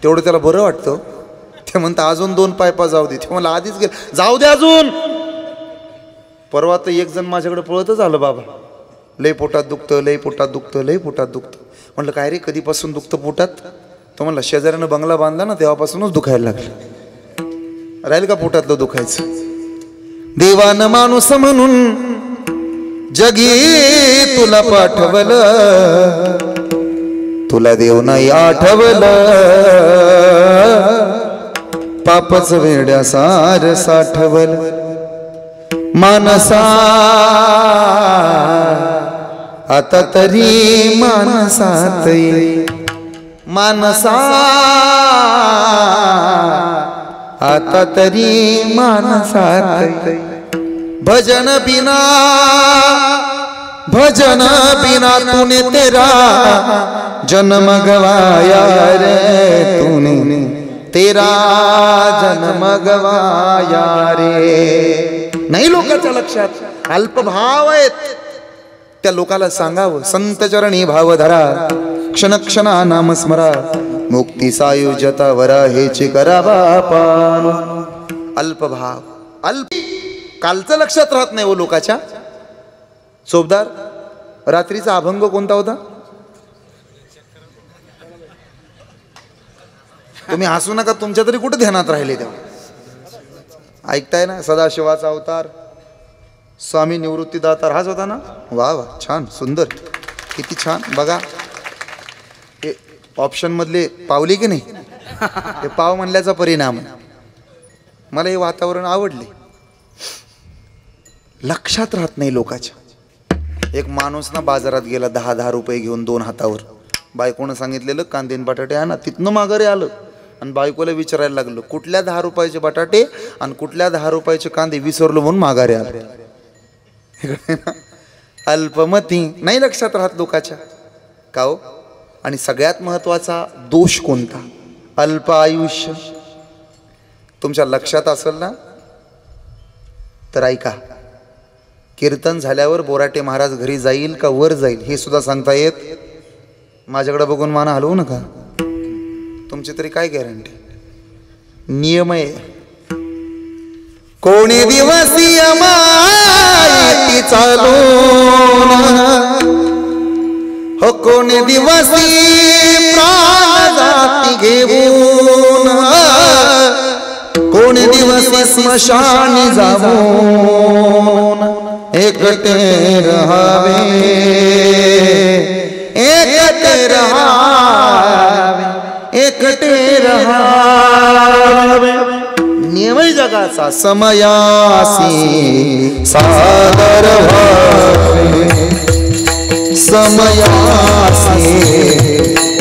तेवढं त्याला बरं वाटतं. ते म्हणतं अजून 2 पायपा जाऊ दे. ते मला आधीच गेलं, जाऊ दे अजून. परवा तर एक जण माझ्याकडे पळतच आलं, बाबा लय पोटात दुखतं, लय पोटात दुखतं, लय पोटात दुखतं. म्हटलं काय रे, कधीपासून दुखतं पोटात? तो म्हणला शेजाऱ्यानं बंगला बांधला ना तेव्हापासूनच दुखायला लागलं. राहील का पोटातलं दुखायचं? देवानं माणूस म्हणून जगी तुला पाठवलं, तुला देव नाही आठवलं. पापच वेड्यासार साठवलं. मानसा आता तरी मानसात ये, मानसा आता तरी मानसात ये. भजन बिना, भजन बिना तूने तेरा जन्म गवाया रे, तूने तेरा जन्म गवाया रे. नाही लोकांच्या लक्षात. अल्पभाव आहेत. त्या लोकाला सांगावं, संत चरणी भाव धरा, क्षण क्षणा नाम स्मरा, मुक्ती सायुज्यता वरा हेची करा बापानो. अल्पभाव. अल्प कालचं लक्षात राहत नाही हो लोकाच्या. चोपदार, रात्रीचा अभंग कोणता होता? तुम्ही हसू नका, तुमच्या तरी कुठे ध्यानात राहिले तेव्हा? ऐकताय ना? सदाशिवाचा अवतार, स्वामी निवृत्तीदातार, हाच होता ना? वा वा, छान, सुंदर, किती छान. बघा हे ऑप्शन मधले पावले की नाही, हे पाव म्हणल्याचा परिणाम. मला हे वातावरण आवडले. लक्षात राहत नाही लोकाच्या. एक माणूस ना बाजारात गेला 10-10 रुपये घेऊन 2 हातावर. बायकोनं सांगितलेलं कांदे बटाटे आणा. तिथनं माघारी आलं आणि बायकोला विचारायला लागलं कुठल्या 10 रुपयाचे बटाटे आणि कुठल्या 10 रुपयाचे कांदे, विसरलो म्हणून माघारी आलं. अल्पमती. नाही लक्षात राहत लोकाच्या का हो? आणि सगळ्यात महत्वाचा दोष कोणता? अल्प आयुष्य. तुमच्या लक्षात असेल ना तर ऐका. कीर्तन झाल्यावर बोराटे महाराज घरी जाईल का वर जाईल हे सुद्धा सांगता येत. माझ्याकडे बघून माना हलवू नका. तुमची तरी काय गॅरंटी? नियम आहे. कोणी दिवसी माहिती चालून, हो कोणी दिवसी प्राण जाती घेऊन, कोणी दिवसी स्मशानी जाऊन एकटे रहावे, एकटे रहावे, एकटे रहावे. नियमय जगाचा. समयासी सादर व्हावे, समयासी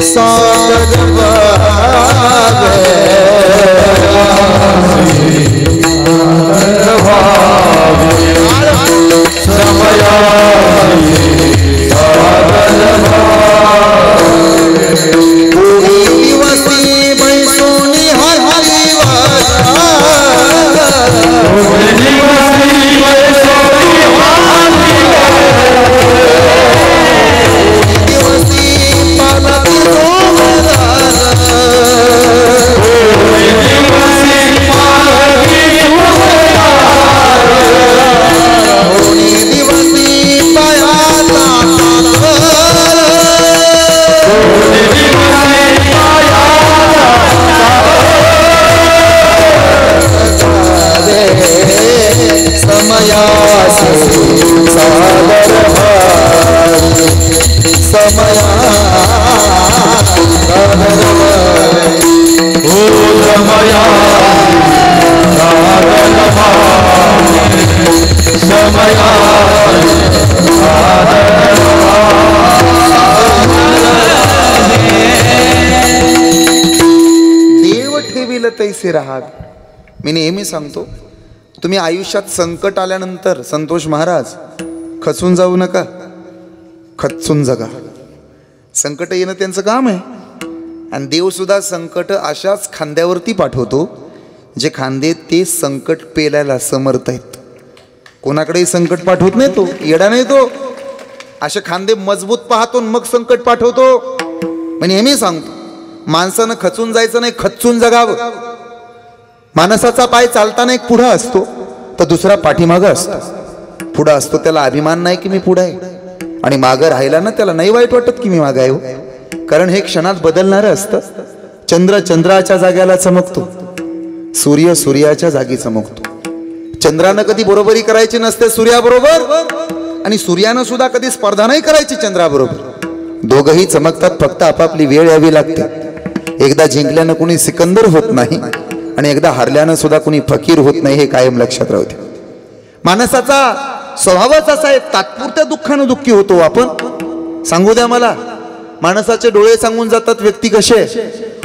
सादर व्हावे, दिवसी बैसोनी हरिवारी कैसे राहावे. मी नेहमी सांगतो, तुम्ही आयुष्यात संकट आल्यानंतर संतोष महाराज खचून जाऊ नका, खचून जगा. संकट येणं त्यांचं काम आहे. आणि देवसुद्धा संकट अशाच खांद्यावरती पाठवतो जे खांदे ते संकट पेलायला समर्थ आहेत. कोणाकडेही संकट पाठवत नाही तो, येडा नाही तो. असे खांदे मजबूत पाहतो मग संकट पाठवतो. मी नेहमी सांगतो, माणसानं खचून जायचं नाही, खचून जगावं. माणसाचा पाय चालताना एक पुढं असतो तर दुसरा पाठीमागं असतो. पुढं असतो त्याला अभिमान नाही की मी पुढं आहे, आणि मागं राहिला ना त्याला नाही वाईट वाटत की मी मागं आहे. कारण हे क्षणात बदलणारं असतं. चंद्र चंद्राच्या जाग्याला चमकतो, सूर्य सूर्याच्या जागी चमकतो. चंद्रानं कधी बरोबरी करायची नसते सूर्याबरोबर, आणि सूर्यानं सुद्धा कधी स्पर्धा नाही करायची चंद्राबरोबर. दोघंही चमकतात, फक्त आपापली वेळ यावी लागते. एकदा जिंकल्यानं कुणी सिकंदर होत नाही, आणि एकदा हारल्यानं सुद्धा कुणी फकीर होत नाही, हे कायम लक्षात राहू दे. माणसाचा स्वभावच असा आहे, तात्पुरत्या दुःखानं दुःखी होतो आपण. सांगू द्या मला, माणसाचे डोळे सांगून जातात व्यक्ती कसे,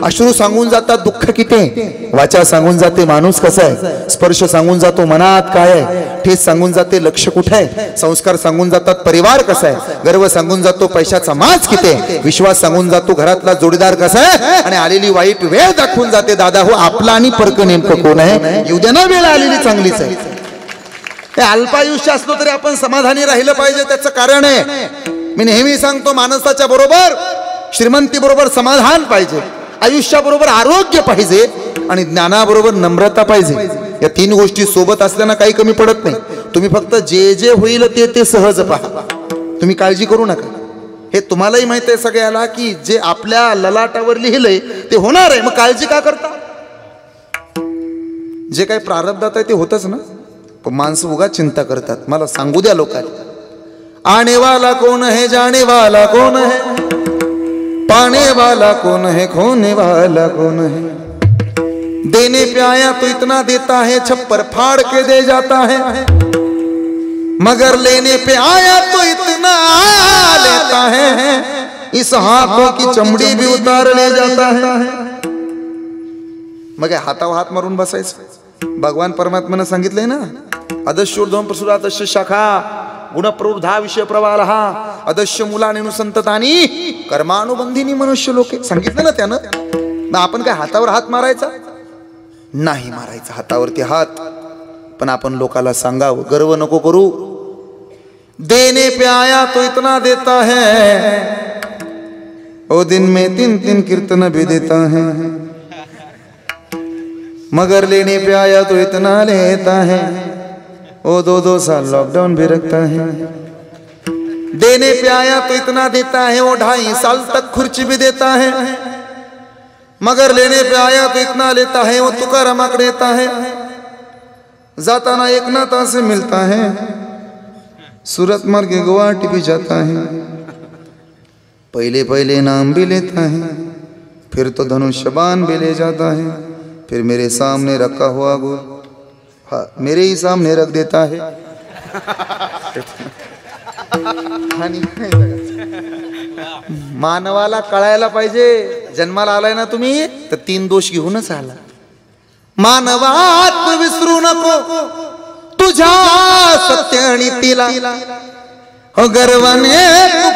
अश्रू सांगून जातात दुःख किती, वाचा सांगून जाते माणूस कसा आहे, स्पर्श सांगून जातो मनात काय आहे, ठेच सांगून जाते लक्ष कुठे आहे, संस्कार सांगून जातात परिवार कसा आहे, गर्व सांगून जातो पैशाचा माज किती आहे, विश्वास सांगून जातो घरातला जोडीदार कसा आहे, आणि आलेली वाईट वेळ दाखवून जाते दादा हो आपला आणि परक नेमकं कोण आहे. येऊ द्या ना वेळ आलेली चांगलीच आहे. हे अल्पायुष्य असलो तरी आपण समाधानी राहिलं पाहिजे, त्याचं कारण आहे. मी नेहमी सांगतो, माणसाच्या बरोबर श्रीमंती बरोबर समाधान पाहिजे, आयुष्याबरोबर आरोग्य पाहिजे, आणि ज्ञानाबरोबर नम्रता पाहिजे. या तीन गोष्टी सोबत असल्यानं काही कमी पडत नाही. तुम्ही फक्त जे जे होईल ते सहज पहा, तुम्ही काळजी करू नका. हे तुम्हालाही माहित आहे सगळ्याला की जे आपल्या ललाटावर लिहिलंय ते होणार आहे, मग काळजी का करता. जे काही प्रारब्धात आहे ते होतच ना. माणसं उगा चिंता करतात. मला सांगू द्या लोकांना, आने वाला कौन है, जाने वाला कौन है, पाने वाला कौन है, खोने वाला कौन है. देने पे आया तो इतना देता है, छप्पर फाड़ के दे जाता है, मगर लेने पे आया तो इतना लेता है, इस हाथों की चमड़ी भी उतार ले जाता है. मग हातावर हात मारून बसायचं. भगवान परमात्म्यानं सांगितलंय ना, अदस्योर्ध्वं प्रसुरातस्य शाखा गुणप्रवृद्धा विषय प्रवालहा अदस्य मुलानुसंततानी कर्मानुबंधिनी मनुष्य लोके. सांगितलं ना त्यानं. मग आपण काय हातावर हात मारायचा नाही, मारायचा हातावरती हात, पण आपण लोकाला सांगावं, गर्व नको करू. देने पे आया तो इतना देता है, ओ दिन में 3-3 कीर्तन भी देता है, मगर लेने पे आया तो इतना लेता है, ओ 2-2 साल लॉकडाउन भी रखता है. देने पे आया तो इतना देता है, वो 2.5 साल तक खुर्ची भी देता है, मगर लेने पे आया तो इतना लेता है, वो तुकारामाक देता है. जाताना एक नाता से मिलता है, सूरत मार के गुवाहाटी भी जाता है. पहले पहले नाम भी लेता है, फिर तो धनुष्यबान भी ले जाता है, फिर मेरे सामने रखा हुआ गो मेरे ही सामने रख देता है. मानवाला कळायला पाहिजे, जन्माला आलाय ना तुम्ही तर 3 दोष घेऊनच आला. मानवात विसरू नको तुझ्या सत्यनितीला, गर्वाने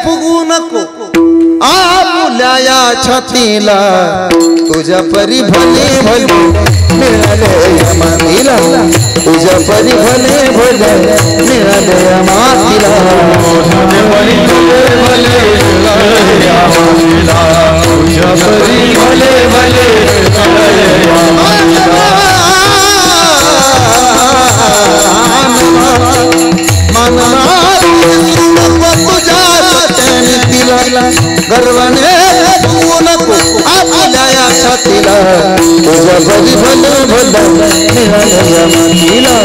फुगू नको आपुल्या या छातीला, तुझ्या परी भले भले मिळाले या मातीला, तुझ्या परी भले भले मिळाले या मातीला, तुझ्या परी भले भले मिळाले या मातीला, तुझ्या परी भले भले मिळाले या मातीला. गर्वाने फुगू नको आपल्या या छातीला, तुझ्या परी भले भले मिळाले या मातीला,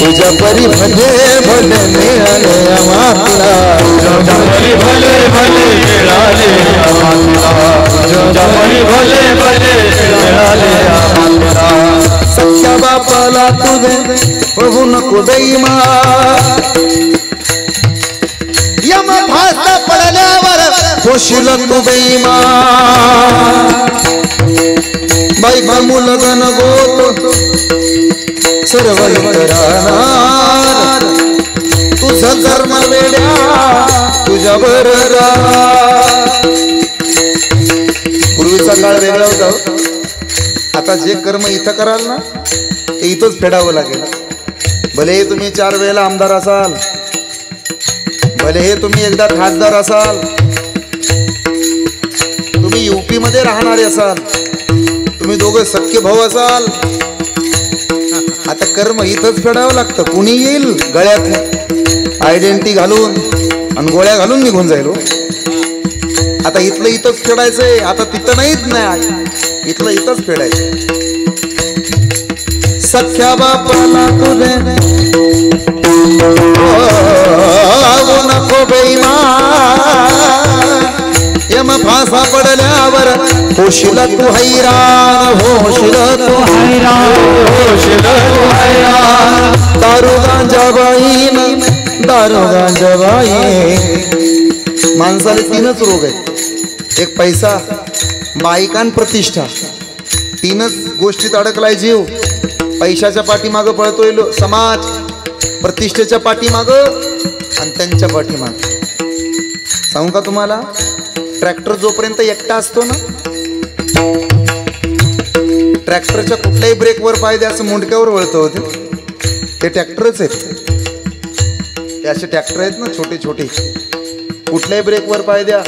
तुझ्या परी भले भले मिळाले या मातीला, तुझ्या परी भले भले मिळाले या मातीला, तुझ्या परी भले भले मिळाले या मातीला. सख्या बापाला तुझे बघू नको बेईमान, यम भासा पडल्यावर होशील तू बेईमान. बायका मुलगन गोत सर्व राहणार तुझं कर्म वेड्या तुझ्या बररा. पूर्वीचा काळ वेगळा होता. आता जे कर्म इथं कराल ना ते इथंच फेडावं लागेल. भले तुम्ही 4 वेळेला आमदार असाल, भले तुम्ही एकदा खासदार असाल, तुम्ही यूपी मध्ये राहणारे असाल, तुम्ही दोघं सख्य भाऊ असाल, आता कर्म इथंच फेडावं लागतं. कुणी येईल गळ्यात आयडेंटिटी घालून आणि गोळ्या घालून निघून जाईल. आता इथलं इथंच फेडायचंय. आता तिथं नाहीच नाही, इथलं इथंच फेडायचं. सख्या बापाला तुझे नको बेईमान, यम फासा पडल्यावर होशील तू हैराण, होशील तू हैराण, होशील तू हैराण. दारू गांजा बाईन, दारू गांजा बाई. माणसाला 3च रोग आहेत. एक पैसा, बायका आणि प्रतिष्ठा. 3च गोष्टीत अडकलाय जीव. पैशाच्या पाठीमागं पळतोय समाज, प्रतिष्ठेच्या पाठीमागं आणि त्यांच्या पाठीमागं. सांगू का तुम्हाला, ट्रॅक्टर जोपर्यंत एकटा असतो ना, ट्रॅक्टरच्या कुठल्याही ब्रेकवर पाय द्या असं मुंडक्यावर वळतं होते. ते ट्रॅक्टरच आहेत. ते असे ट्रॅक्टर आहेत ना छोटे छोटे, कुठल्याही ब्रेकवर पाय द्या.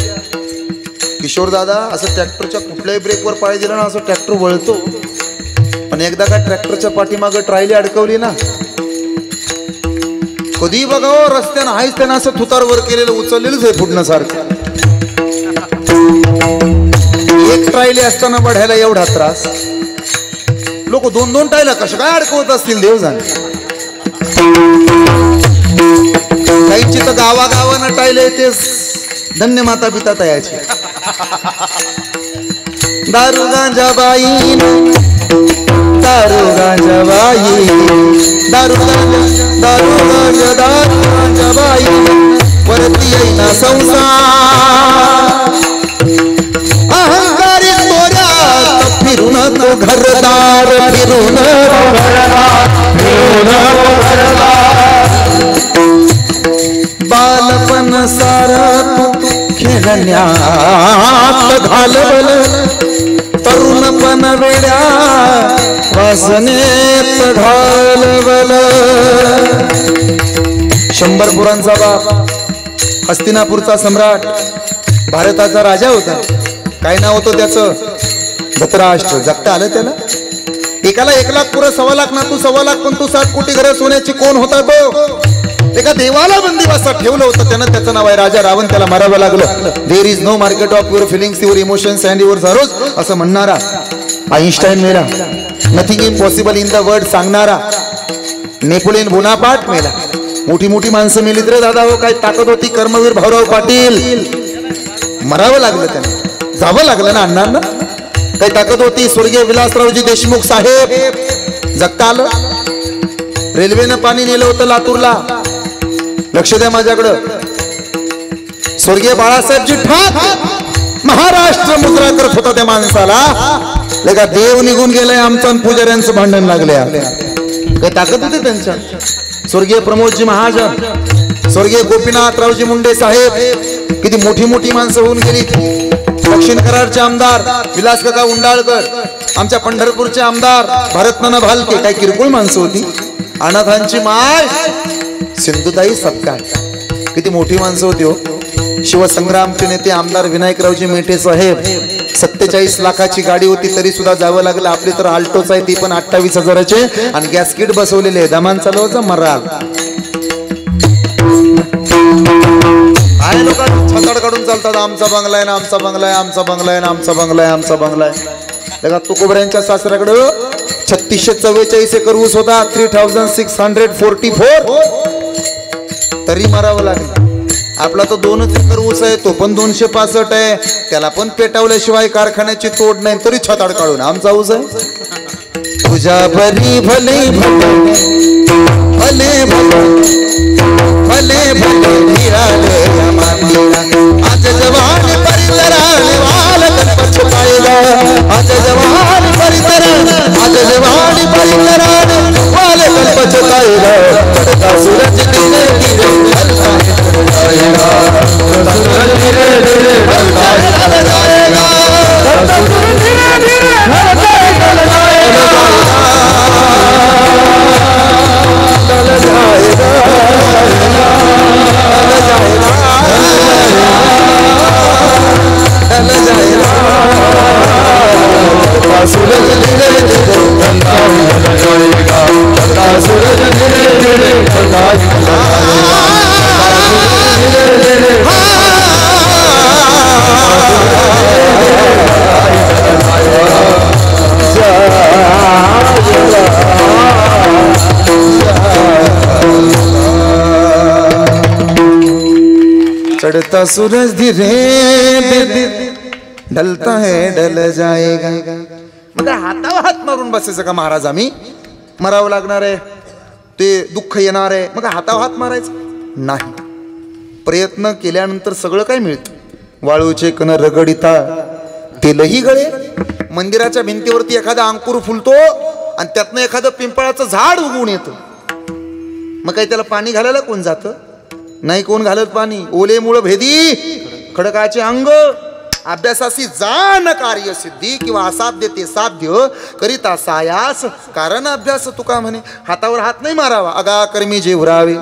किशोर दादा असं ट्रॅक्टरच्या कुठल्याही ब्रेकवर पाय दिला ना असं ट्रॅक्टर वळतो. पण एकदा का ट्रॅक्टरच्या पाठीमागं ट्रायली अडकवली ना, कधी बघावं रस्त्यानं आहेच त्यानं असं थुतारवर केलेलं उचललेलंच आहे फुटणं सारखं. एक ट्रायली असताना बढायला एवढा त्रास. लोक 2-2 टायला कशा काय अडकवत असतील देव जाणे. काहींची तर गावागावानं टायले ते धन्य माता पिता तयाची. दारू गांजा बाई, दारू गांजा बाई, दारू गांजा, दारू गांजा, दारू गांजा बाई. वरती येईना संसार अहंकारी तोऱ्यात फिरून तो घरदार, फिरून बालपण सार खेळण्यात घालवल, तरुणपण वेड्या वासनेत घालवल. 100 पुरांचा बाप, हस्तिनापूरचा सम्राट, भारताचा राजा होता. काय नाव होतं त्याचं? धृतराष्ट्र. जगता आलं त्याला? एकाला 1 लाख पुरं 1.25 लाख ना, तू 1.25 लाख पण तू 60 कोटी घरं सोन्याची कोण होता तो? एका देवाला बंदिवासात ठेवलं होतं त्यानं. त्याचं नाव आहे राजा रावण. त्याला मारावं लागलं. There is no market of your feelings, your emotions and your sorrows असं म्हणणारा आईन्स्टाईन मेला. Nothing impossible in the world सांगणारा नेपोलियन बोनापार्ट मेला. मोठी मोठी माणसं मेलीत रे दादा. हो काय ताकद होती. कर्मवीर भाऊराव पाटील. मरावं लागलं त्यांना, जावं लागलं ना अण्णांना. काही ताकद होती. स्वर्गीय विलासरावजी देशमुख साहेब. जगता आलं. रेल्वेनं पाणी नेलं होतं लातूरला. लक्ष द्या माझ्याकडं. स्वर्गीय बाळासाहेबजी ठाक महाराष्ट्र मुद्रा करत होता त्या माणसाला. लेका देव निघून गेलाय आमचं आणि पुजाऱ्यांचं भांडण लागले. काही ताकद होती त्यांच्या. स्वर्गीय प्रमोदजी महाजन, स्वर्गीय गोपीनाथरावजी मुंडे साहेब. किती मोठी मोठी माणसं होऊन गेली. दक्षिण कराडचे आमदार विलासकाका उंडाळकर, आमच्या पंढरपूरचे आमदार भारतनाना भालके. काय किरकोळ माणसं होती. अनाथांची माय सिंधुताई सपकाळ. किती मोठी माणसं होती हो. शिवसंग्रामचे नेते आमदार विनायकरावजी मेटे साहेब. 47 लाखाची गाडी होती तरी सुद्धा जावं लागलं. आपली तर आल्टोच आहे ती पण 28,000चे आणि गॅसकीट बसवलेले. दमान चालवायचा मराल. आहे लोकांना छताड काढून चालतात. आमचा बंगला आहे ना, आमचा बंगला आहे, आमचा बंगला आहे ना, आमचा बंगला आहे, आमचा बंगला आहे. बघा तुकोबऱ्यांच्या सासऱ्याकडं 3644 एकर ऊस होता. 3644 तरी मारावं लागलं. आपला तो 2च एकर ऊस आहे, तो पण 265 आहे. त्याला पण पेटवल्याशिवाय कारखान्याची तोड नाही तरी छताड काढून आमचा ऊस आहे. तुझ्या बरी भले भले भले भले भले निराले आज जवान परितराले वाल पछताएगा. आज जवान परित चढ़ता सूरज धीरे धीरे ढलता है ढल जाएगा, सूरज धीरे धीरे ढलता है ढल जाएगा, सूरज धीरे धीरे ढलता है ढल जाएगा, ढल जाएगा, ढल जाएगा, सूरज धीरे धीरे ढलता है ढल जाएगा, सूरज धीरे धीरे ढलता है ढल जाएगा, चढ़ता सूरज धीरे धीरे ढलता है ढल जाएगा. मग हातावर हात मारून बसायचं का महाराज? आम्ही मरावं लागणार आहे, ते दुःख येणार आहे, मग हातावर हात मारायचं नाही. प्रयत्न केल्यानंतर सगळं काय मिळतं. वाळूचे कण रगडिता तेलही गळे. मंदिराच्या भिंतीवरती एखादा अंकुर फुलतो आणि त्यातनं एखादं पिंपळाचं झाड उगवून येतं. मग काही त्याला पाणी घालायला कोण जातं? नाही कोण घालत पाणी. ओले मूळ भेदी खडकाचे अंग. अभ्यासासी जाण कार्य सिद्धी किंवा असाध्य ते साध्य करिता सायास कारण अभ्यास तुका म्हणे. हातावर हात नाही मारावा, अगा कर्मी जेवरावे.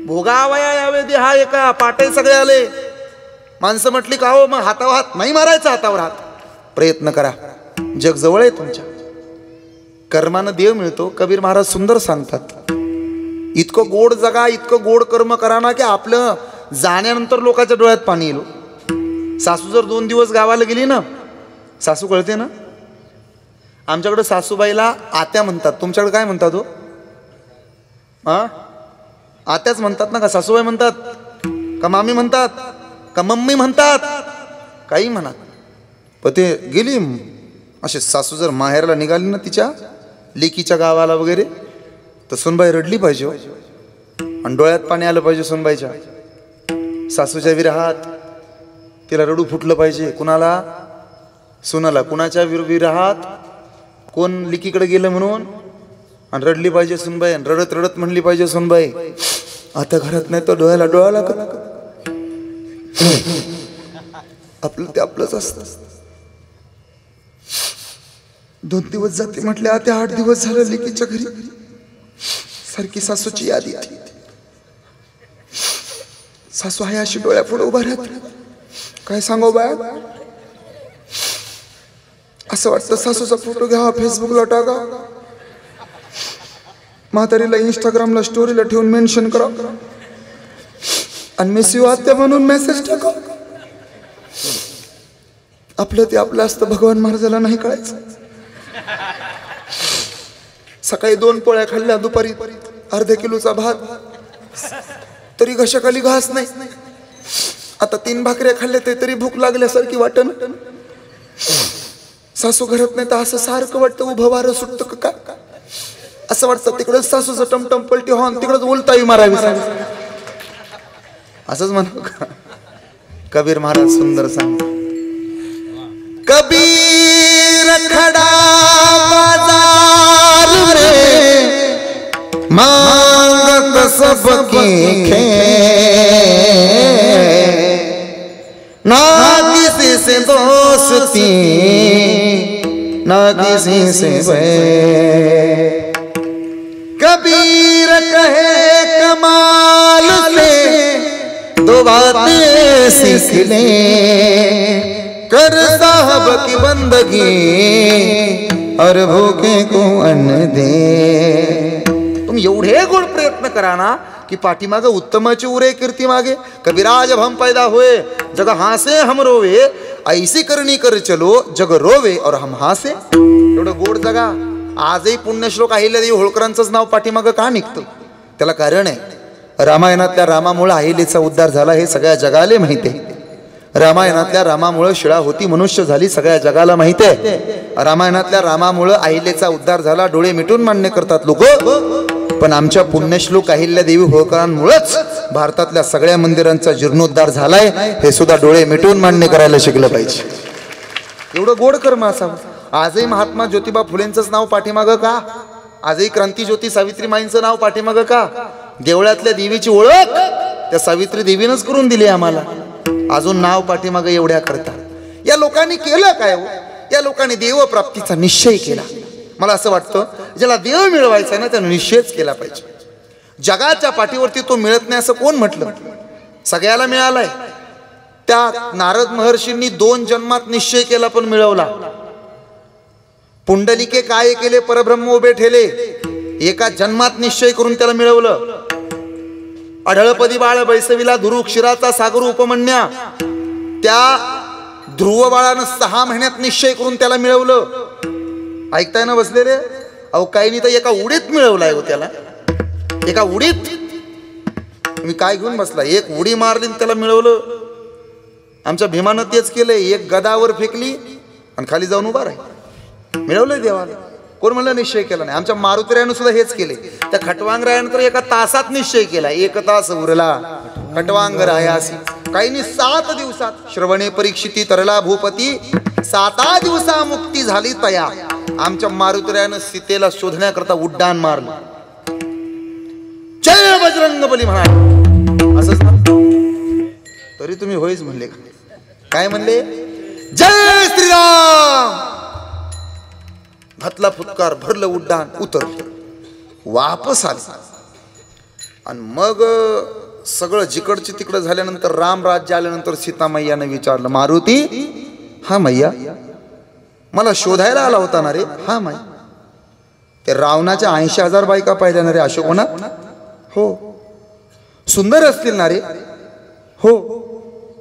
भोगावया यावे देहा एका पाटे सगळे आले. माणसं म्हटली का हो मग हातावर हात नाही मारायचा. हातावर हात प्रयत्न करा, जग जवळ आहे तुमच्या. कर्मानं देव मिळतो. कबीर महाराज सुंदर सांगतात, इतकं गोड जगा, इतकं गोड कर्म करा ना की आपलं जाण्यानंतर लोकांच्या डोळ्यात पाणी येईल. सासू जर 2 दिवस गावाला गेली ना, सासू कळते ना. आमच्याकडे सासूबाईला आत्या म्हणतात, तुमच्याकडे काय म्हणतात हो? आत्याच म्हणतात ना, का सासूबाई म्हणतात, का मामी म्हणतात, का मम्मी म्हणतात, काही म्हणा. पण ते गेली असे सासू जर माहेरला निघाली ना तिच्या लेकीच्या गावाला वगैरे, तर सुनबाई रडली पाहिजे आणि डोळ्यात पाणी आलं पाहिजे सुनबाईच्या. सासूच्या विरहात तिला रडू फुटलं पाहिजे. कुणाला? सुनाला. कुणाच्या विरहात? कोण लिकीकडे गेलं म्हणून, आणि रडली पाहिजे सुनबाई. आणि रडत रडत म्हणली पाहिजे सुनबाई, आता घरात नाही तर डोळ्याला डोळा लागत. आपलं ते आपलंच असतं. 2 दिवस जाते म्हटले, आता 8 दिवस झालं लिकीच्या घरी. सारखी सासूची यादी. सासू आहे अशी डोळ्या पुढे उभा राहत. काय सांगू बाय, असं वाटतं सासूचा फोटो घ्यावा, फेसबुकला टाका, म्हातारीला इंस्टाग्रामला स्टोरीला ठेवून मेन्शन करा, आणि मिस यू आत्या म्हणून मेसेज टाका. आपलं ते आपलं असतं, भगवान महाराजाला नाही कळायचं. सकाळी 2 पोळ्या खाल्ल्या, दुपारी अर्धा किलोचा भात, तरी घशाखाली घास नाही. आता 3 भाकऱ्या खाल्ल्या तरी भूक लागल्यासारखी वाटन. सासू घरात नाही तर असं सारखं वाटतं उभं वारं सुटतं का काय. असं वाटतं तिकडं सासूचं टमटम पलटी होऊन तिकडंच उलटाई मारावी. असंच म्हणू का? कबीर महाराज सुंदर सांग. कबीर खडा बाजार में मांगत सबकी ना किसी से दोस्ती ना किसी से बैर. कबीर कहे कमाल से 2 बातें सीख ले, कर साहब की बंदगी और भूखे को अन्न दे. तुम एवढे गोड प्रयत्न करा ना की पाठीमागे उत्तमाची उरे कीर्ती मागे. कबीरा जब हम पैदा हुए जग हासे हम रोवे, ऐसी करणी कर चलो जग रोवे और हम हासे. एवढं गोड जगा. आजही पुण्यश्लोक अहिल्यादेवी होळकरांचंच नाव पाठीमागं का निघतं? त्याला कारण आहे. रामायणातल्या रामामुळे अहिलेचा उद्धार झाला हे सगळ्या जगाला माहिती आहे. रामायणातल्या रामामुळे शिळा होती मनुष्य झाली सगळ्या जगाला माहिती आहे. रामायणातल्या रामामुळे अहिलेचा उद्धार झाला डोळे मिटून मान्य करतात लोक. पण आमच्या पुण्यश्लोक अहिल्यादेवी होळकरांमुळेच भारतातल्या सगळ्या मंदिरांचा जीर्णोद्धार झालाय हे सुद्धा डोळे मिटून मान्य करायला शिकलं पाहिजे. एवढं गोड कर्म असावं. आजही महात्मा ज्योतिबा फुलेंचंच नाव पाठीमागं का? आजही क्रांतिज्योती सावित्रीमाईंचं नाव पाठीमागं का? देवळातल्या देवीची ओळख त्या सावित्री देवीनंच करून दिली आम्हाला. अजून नाव पाठीमागं एवढ्या करता. या लोकांनी केलं काय हो? या लोकांनी देवप्राप्तीचा निश्चय केला. मला असं वाटतं ज्याला देव मिळवायचा आहे ना त्यानं निश्चयच केला पाहिजे. जगाच्या पाठीवरती तो मिळत नाही असं कोण म्हटलं? सगळ्याला मिळालाय. त्या नारद महर्षींनी 2 जन्मात निश्चय केला पण मिळवला. पुंडलिके काय केले? परब्रह्म उभे ठेले. एका जन्मात निश्चय करून त्याला मिळवलं. अढळपदी बाळ बैसविला धुरू क्षीराचा सागर उपमन्या. त्या ध्रुव बाळानं 6 महिन्यात निश्चय करून त्याला मिळवलं. ऐकताय ना बसलेले? अहो काही नाही तर एका उडीत मिळवलाय हो त्याला. एका उडीत. मी काय घेऊन बसला? एक उडी मारली त्याला मिळवलं. आमच्या भीमानं तेच केलंय. एक गदावर फेकली आणि खाली जाऊन उभा राहील. मिळवलंय देवाला. कोण म्हणलं निश्चय केला नाही? आमच्या मारुतीरायानं सुद्धा हेच केले. त्या खटवांगरायानं तर एका तासात निश्चय केला. 1 तास उरला खटवांगरायासी. काही नाही 7 दिवसात. श्रवणे परीक्षिती तरला भूपती. 7 दिवसा मुक्ती झाली तया. आमच्या मारुतीरायानं सीतेला शोधण्याकरता उड्डाण मारलं. जय बजरंगबली म्हणाले. असंच ना? तरी तुम्ही होईच म्हणले का? काय म्हणले? जय श्रीराम. घातला फुटकार, भरलं उड्डाण, उतरलं, वापस आले. आणि मग सगळं जिकडची तिकडं झाल्यानंतर राम राज्य आल्यानंतर सीतामय्याने विचारलं, मारुती? हा मैया. मला शोधायला आला होता ना रे? हा माई. ते रावणाच्या 80,000 बायका पाहिल्या ना रे अशोकवनात? हो. सुंदर असतील ना रे? हो.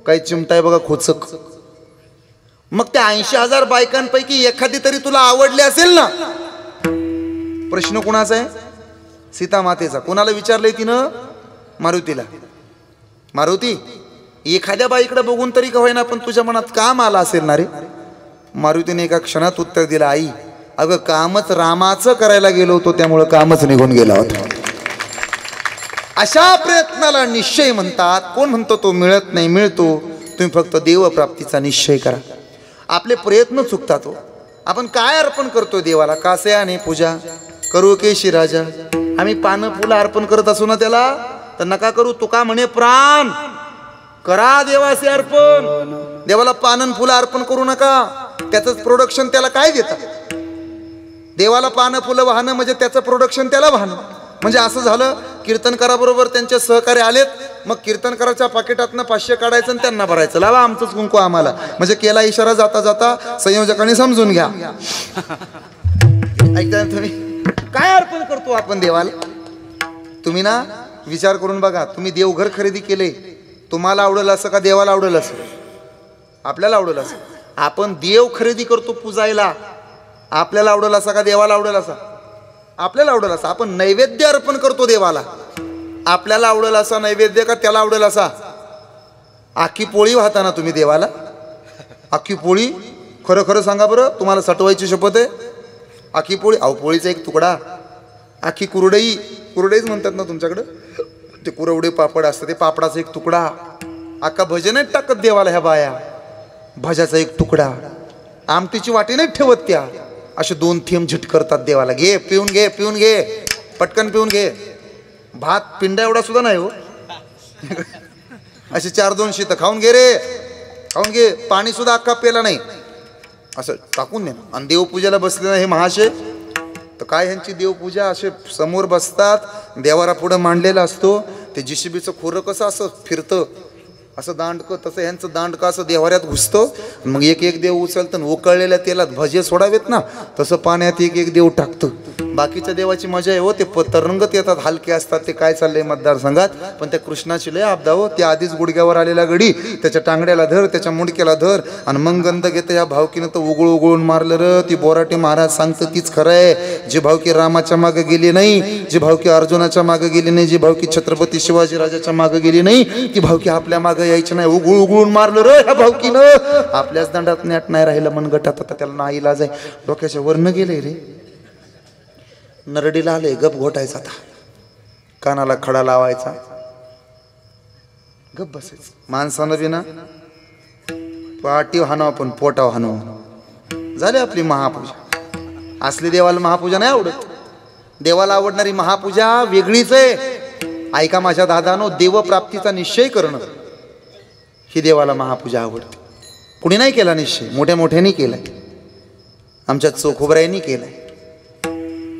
काही चिमटाय बघा खोचक. मग त्या 80,000 बायकांपैकी एखादी तरी तुला आवडली असेल ना? प्रश्न कोणाचा आहे? सीता मातेचा. कोणाला विचारलंय तिनं? मारुतीला. मारुती, एखाद्या बाईकडे बघून तरी का होईना पण तुझ्या मनात काम आला असेल ना रे? मारुतीने एका क्षणात उत्तर दिलं, आई अगं कामच रामाचं करायला गेलो होतो त्यामुळं कामच निघून गेला होता. अशा प्रयत्नाला निश्चय म्हणतात. कोण म्हणतो तो मिळत नाही? मिळतो. तुम्ही फक्त देवप्राप्तीचा निश्चय करा. आपले प्रयत्न चुकतात हो. आपण काय अर्पण करतो देवाला? कासयाने पूजा करू केशी राजा. आम्ही पानं फुलं अर्पण करत असू ना त्याला, तर नका करू. तुका म्हणे प्राण करा देवाचे अर्पण. देवाला पानं फुलं अर्पण करू नका. त्याचं प्रोडक्शन त्याला काय देतात? देवाला पानं फुलं वाहनं म्हणजे त्याचं प्रोडक्शन त्याला वाहनं. म्हणजे असं झालं कीर्तनकाराबरोबर त्यांचे सहकारी आलेत, मग कीर्तनकाराच्या पाकिटातनं 500 काढायचं आणि त्यांना भरायचं. लावा आमचंच कुंकू आम्हाला. म्हणजे केला इशारा जाता जाता संयोजकांनी समजून घ्या. ऐकताय तुम्ही? काय अर्पण करतो आपण देवाला? तुम्ही ना विचार करून बघा. तुम्ही देवघर खरेदी केले, तुम्हाला आवडेल असं का देवाला आवडेल असं? आपल्याला आवडेल असं. आपण देव खरेदी करतो पूजायला, आपल्याला आवडेल असा का देवाला आवडेल असा? आपल्याला आवडेल असा. आपण नैवेद्य अर्पण करतो देवाला, आपल्याला आवडेल असा नैवेद्य का त्याला आवडेल असा? आखी पोळी वाहता तुम्ही देवाला? आखी पोळी खरं खरं सांगा बरं, तुम्हाला सटवायची शपथ आहे. आखी पोळी, अहो पोळीचा एक तुकडा. आखी कुरडई, कुरडईच म्हणतात ना तुमच्याकडं, ते कुरवडे पापड असतं, ते पापडाचा एक तुकडा. अख्खा भजनच टाकत देवाला ह्या बाया. भजाचा एक तुकडा. आमटीची वाटी नाही ठेवत त्या, असे 2 थेंब झिट करतात देवाला. घे पिऊन घे, पिऊन घे, पटकन पिऊन घे. भात पिंडा एवढा सुद्धा नाही हो. असे 4-2 शीत खाऊन घे रे, खाऊन घे. पाणी सुद्धा अख्खा पेला नाही, असं टाकून दे. आणि देवपूजेला बसले ना हे महाशय, तर काय ह्यांची देवपूजा, असे समोर बसतात, देवारा पुढं मांडलेला असतो. ते JCBचं खोरं कसं असं फिरतं, असं दांडकं, तसं ह्यांचं दांडकं असं देवाऱ्यात घुसतं. मग एक एक देव उचलतं, उकळलेल्या तेलात भजे सोडावेत ना, तसं पाण्यात एक एक देव टाकतं. बाकीच्या देवाची मजा आहे हो. ते तरंगत येतात, हलके असतात. ते काय चाललंय मतदारसंघात, पण त्या कृष्णाची लय आपदा हो. ते आधीच गुडघ्यावर आलेला गडी, त्याच्या टांगड्याला धर, त्याच्या मुंडक्याला धर, आणि मग गंध घेतं. ह्या भावकीनं तर उघळून मारलं र. ती बोराटे महाराज सांगतं तीच खरं आहे. जी भावकी रामाच्या मागे गेली नाही, जी भावकी अर्जुनाच्या मागे गेली नाही, जी भावकी छत्रपती शिवाजीराजाच्या मागे गेली नाही, ती भावकी आपल्या मागे यायची नाही. उघळून मारलं र ह्या भावकीनं. आपल्याच दंडात नॅट नाही राहिलं मनगटात. आता त्याला नाही इलाज आहे. डोक्याच्या वरनं गेले रे. नरडीला आले, गप घोटायचा. आता कानाला खडा लावायचा, गप बसायचं. माणसानं बी ना पाटीव हाणव पण पोटाव हाणव. झाली आपली महापूजा. असली देवाला महापूजा नाही आवडत. देवाला आवडणारी महापूजा वेगळीच आहे. ऐका माझ्या दादानो, देवप्राप्तीचा निश्चय करणं ही देवाला महापूजा आवडते. कुणी नाही केला निश्चय, मोठ्या मोठ्याने केलाय, आमच्या चोखोबरायांनी केलाय.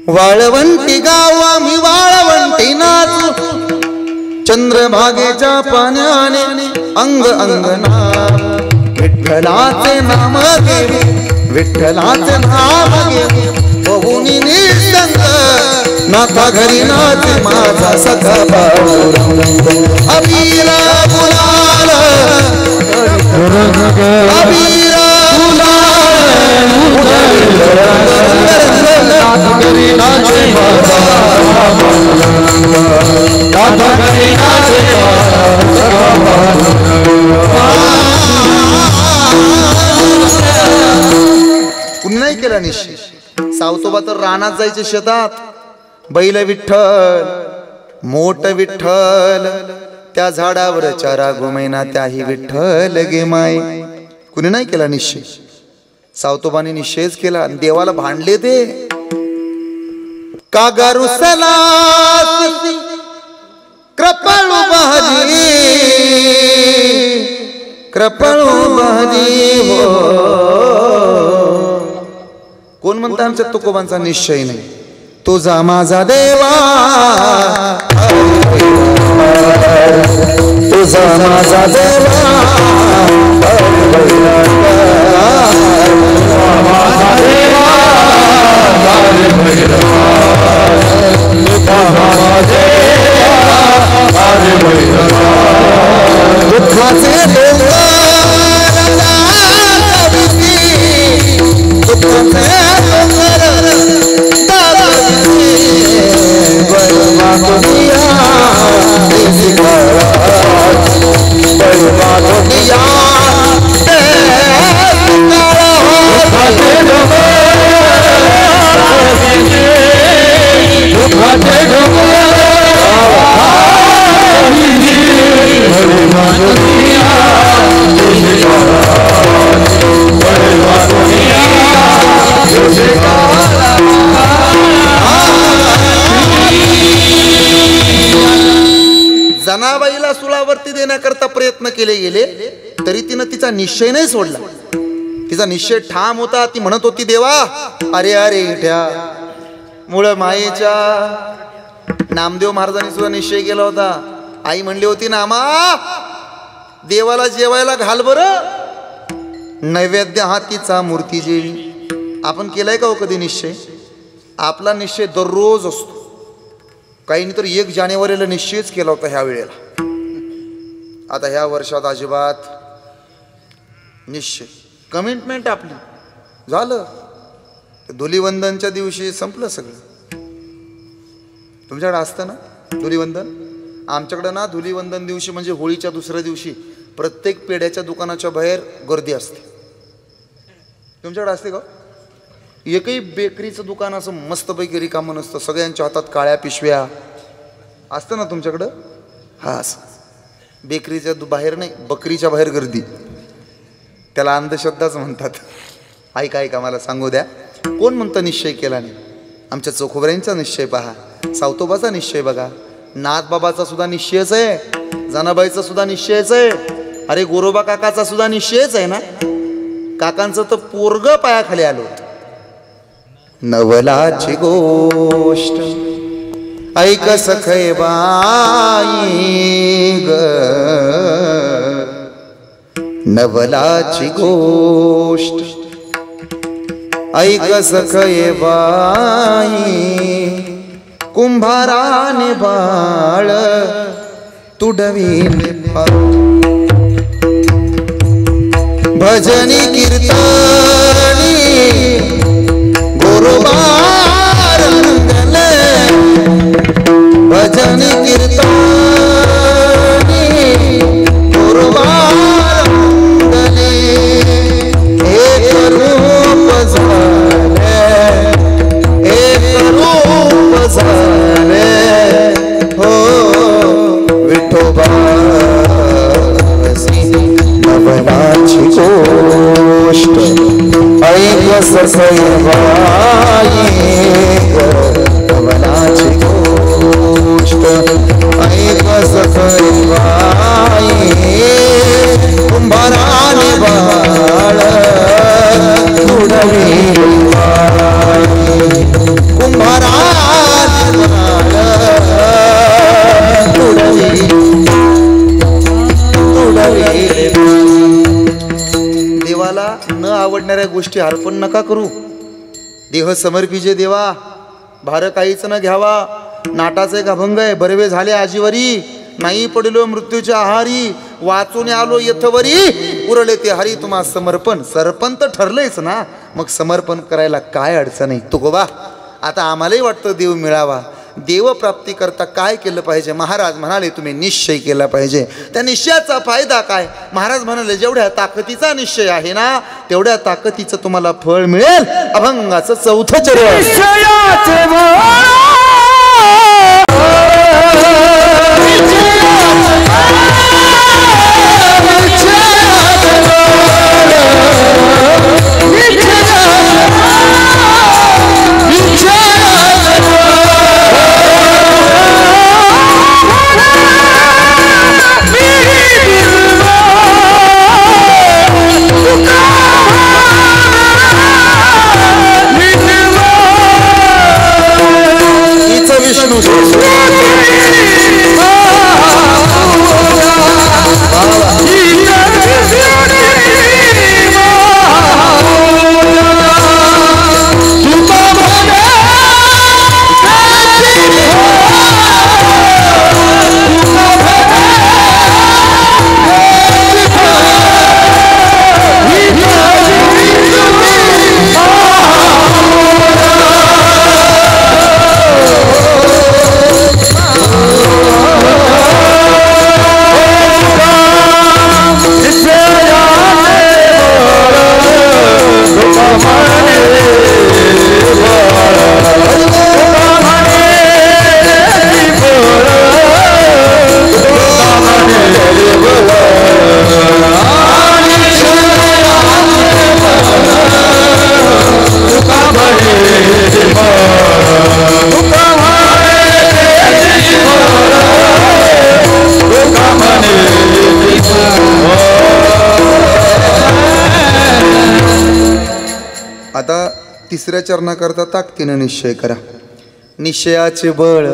वाळवंटी गाव आम्ही वाळवंटी नाचू, चंद्रभागेच्या पाण्याने अंग अंगना, विठ्ठलाचे नाम घेऊ, विठ्ठलाचे नाम घेऊ, बहुनी निसंग नाथा घरी नाचे माझा सखा पांडुरंग. अबीरा गुलाल अबीरा घरी नाचे माझा नाथा घरी नाचे कुणी नाही केला निश्चय. सावतोबा तर रानात जायचे शेतात, बैल विठ्ठल मोठ विठ्ठल, त्या झाडावर चारा घुमैना त्याही विठ्ठल गे माय. कुणी नाही केला निश्चय. सावतोबाने निश्चयच केला आणि देवाला भांडले ते. कागारुसला कृपळू बहजी, कृपळू बहजी हो. कोण म्हणतं आमच्या तुकोबांचा निश्चय नाही. तुझा माझा देवा, तुझा माझा देवा, दुःखाचे जनाबाईला सुळावरती देण्याकरता प्रयत्न केले गेले तरी तिनं तिचा निश्चय नाही सोडला. तिचा निश्चय ठाम होता. ती म्हणत होती, देवा अरे अरे इठ्या मुळ मायेच्या. नामदेव महाराजांनी सुद्धा निश्चय केला होता. आई म्हणली होती, नामा देवाला जेवायला घाल बरं, नैवेद्य हातीचा मूर्ती जेवी. आपण केलाय का हो कधी निश्चय? आपला निश्चय दररोज असतो. काहींनी तर 1 जानेवारीला निश्चयच केला होता ह्या वेळेला. आता ह्या वर्षात अजिबात निश्चय कमिटमेंट आपली झालं. धुलीवंदनच्या दिवशी संपलं सगळं. तुमच्याकडे असतं ना धुलीवंदन? आमच्याकडं ना धुलीवंदन दिवशी म्हणजे होळीच्या दुसऱ्या दिवशी प्रत्येक पेढ्याच्या दुकानाच्या बाहेर गर्दी असते. तुमच्याकडे असते का? एकही बेकरीचं दुकान असं मस्तपैकी रिकामं नसतं. सगळ्यांच्या हातात काळ्या पिशव्या असतं ना तुमच्याकडं? हा, बेकरीच्या बाहेर नाही, बकरीच्या बाहेर गर्दी. त्याला अंधश्रद्धाच म्हणतात. ऐका ऐका मला सांगू द्या, कोण म्हणतं निश्चय केला नाही? आमच्या चोखोबऱ्यांचा निश्चय पहा, सावतोबाचा निश्चय बघा, नाथबाबाचा सुद्धा निश्चयच आहे, जनाबाईचा सुद्धा निश्चयच आहे. अरे गोरोबा काकाचा सुद्धा निश्चयच आहे ना. काकांचं तर पोरग पायाखाली आलो. नवलाची गोष्ट ऐक सखै बाई ग, नवलाची गोष्ट ऐक सखै बाई. कुंभाराने बाळ तुडवीले भजनी कीर्तनी गोरोबा रंगले, भजनी कीर्तनी गोरोबा रंगले. एक रूप झाले, एक रूप झाले हो विठोबा. नवलाची गोष्ट ऐक सखै बाई ग, नवला होणाऱ्या गोष्टी अर्पण नका करू. देह समर्पिजे देवा, भार काहीच न घ्यावा. नाटाचे एक अभंग आहे, बरवे झाले आजीवरी, नाही पडलो मृत्यूच्या आहारी, वाचून आलो यथवरी, उरले ते हरी तुम्हा समर्पण. सरपण तर ठरलंयच ना, मग समर्पण करायला काय अडचण आहे. तुकोबा आता आम्हालाही वाटतं देव मिळावा. देवप्राप्ती करता काय केलं पाहिजे? महाराज म्हणाले तुम्ही निश्चय केला पाहिजे. त्या निश्चयाचा फायदा काय? महाराज म्हणाले जेवढ्या ताकदीचा निश्चय आहे ना, तेवढ्या ताकदीचं तुम्हाला फळ मिळेल. अभंगाचं चौथं चरण. आता तिसऱ्या चरणाकरता ताकदीनं निश्चय करा. निश्चयाचे बळ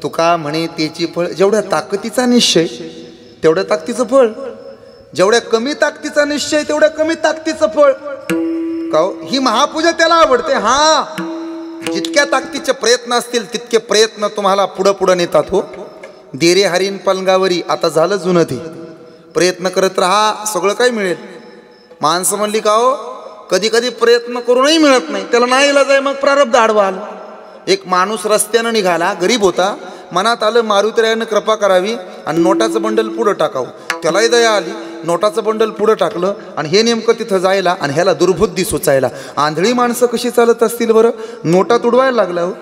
तुका म्हणे त्याची फळ. जेवढ्या ताकदीचा निश्चय तेवढ्या ताकदीचं फळ. जेवढ्या कमी ताकदीचा निश्चय तेवढ्या कमी ताकदीचं फळ. का ही महापूजा त्याला आवडते. हा, जितक्या ताकदीचे प्रयत्न असतील तितके प्रयत्न तुम्हाला पुढं पुढं नेतात. हो, देरे हरीन पलंगावरी. आता झालं जुनं ते. प्रयत्न करत राहा, सगळं काही मिळेल. माणसं म्हणली का हो, कधी कधी प्रयत्न करूनही मिळत नाही, त्याला नाही इलाज आहे, मग प्रारब्ध आडवा आलं. एक माणूस रस्त्यानं निघाला, गरीब होता. मनात आलं मारुतीरायानं कृपा करावी आणि नोटाचं बंडल पुढं टाकावं. त्यालाही दया आली, नोटाचं बंडल पुढं टाकलं आणि हे नेमकं तिथं जायला आणि ह्याला दुर्बुद्धी सुचायला. आंधळी माणसं कशी चालत असतील बरं? नोटा तुडवायला लागला हो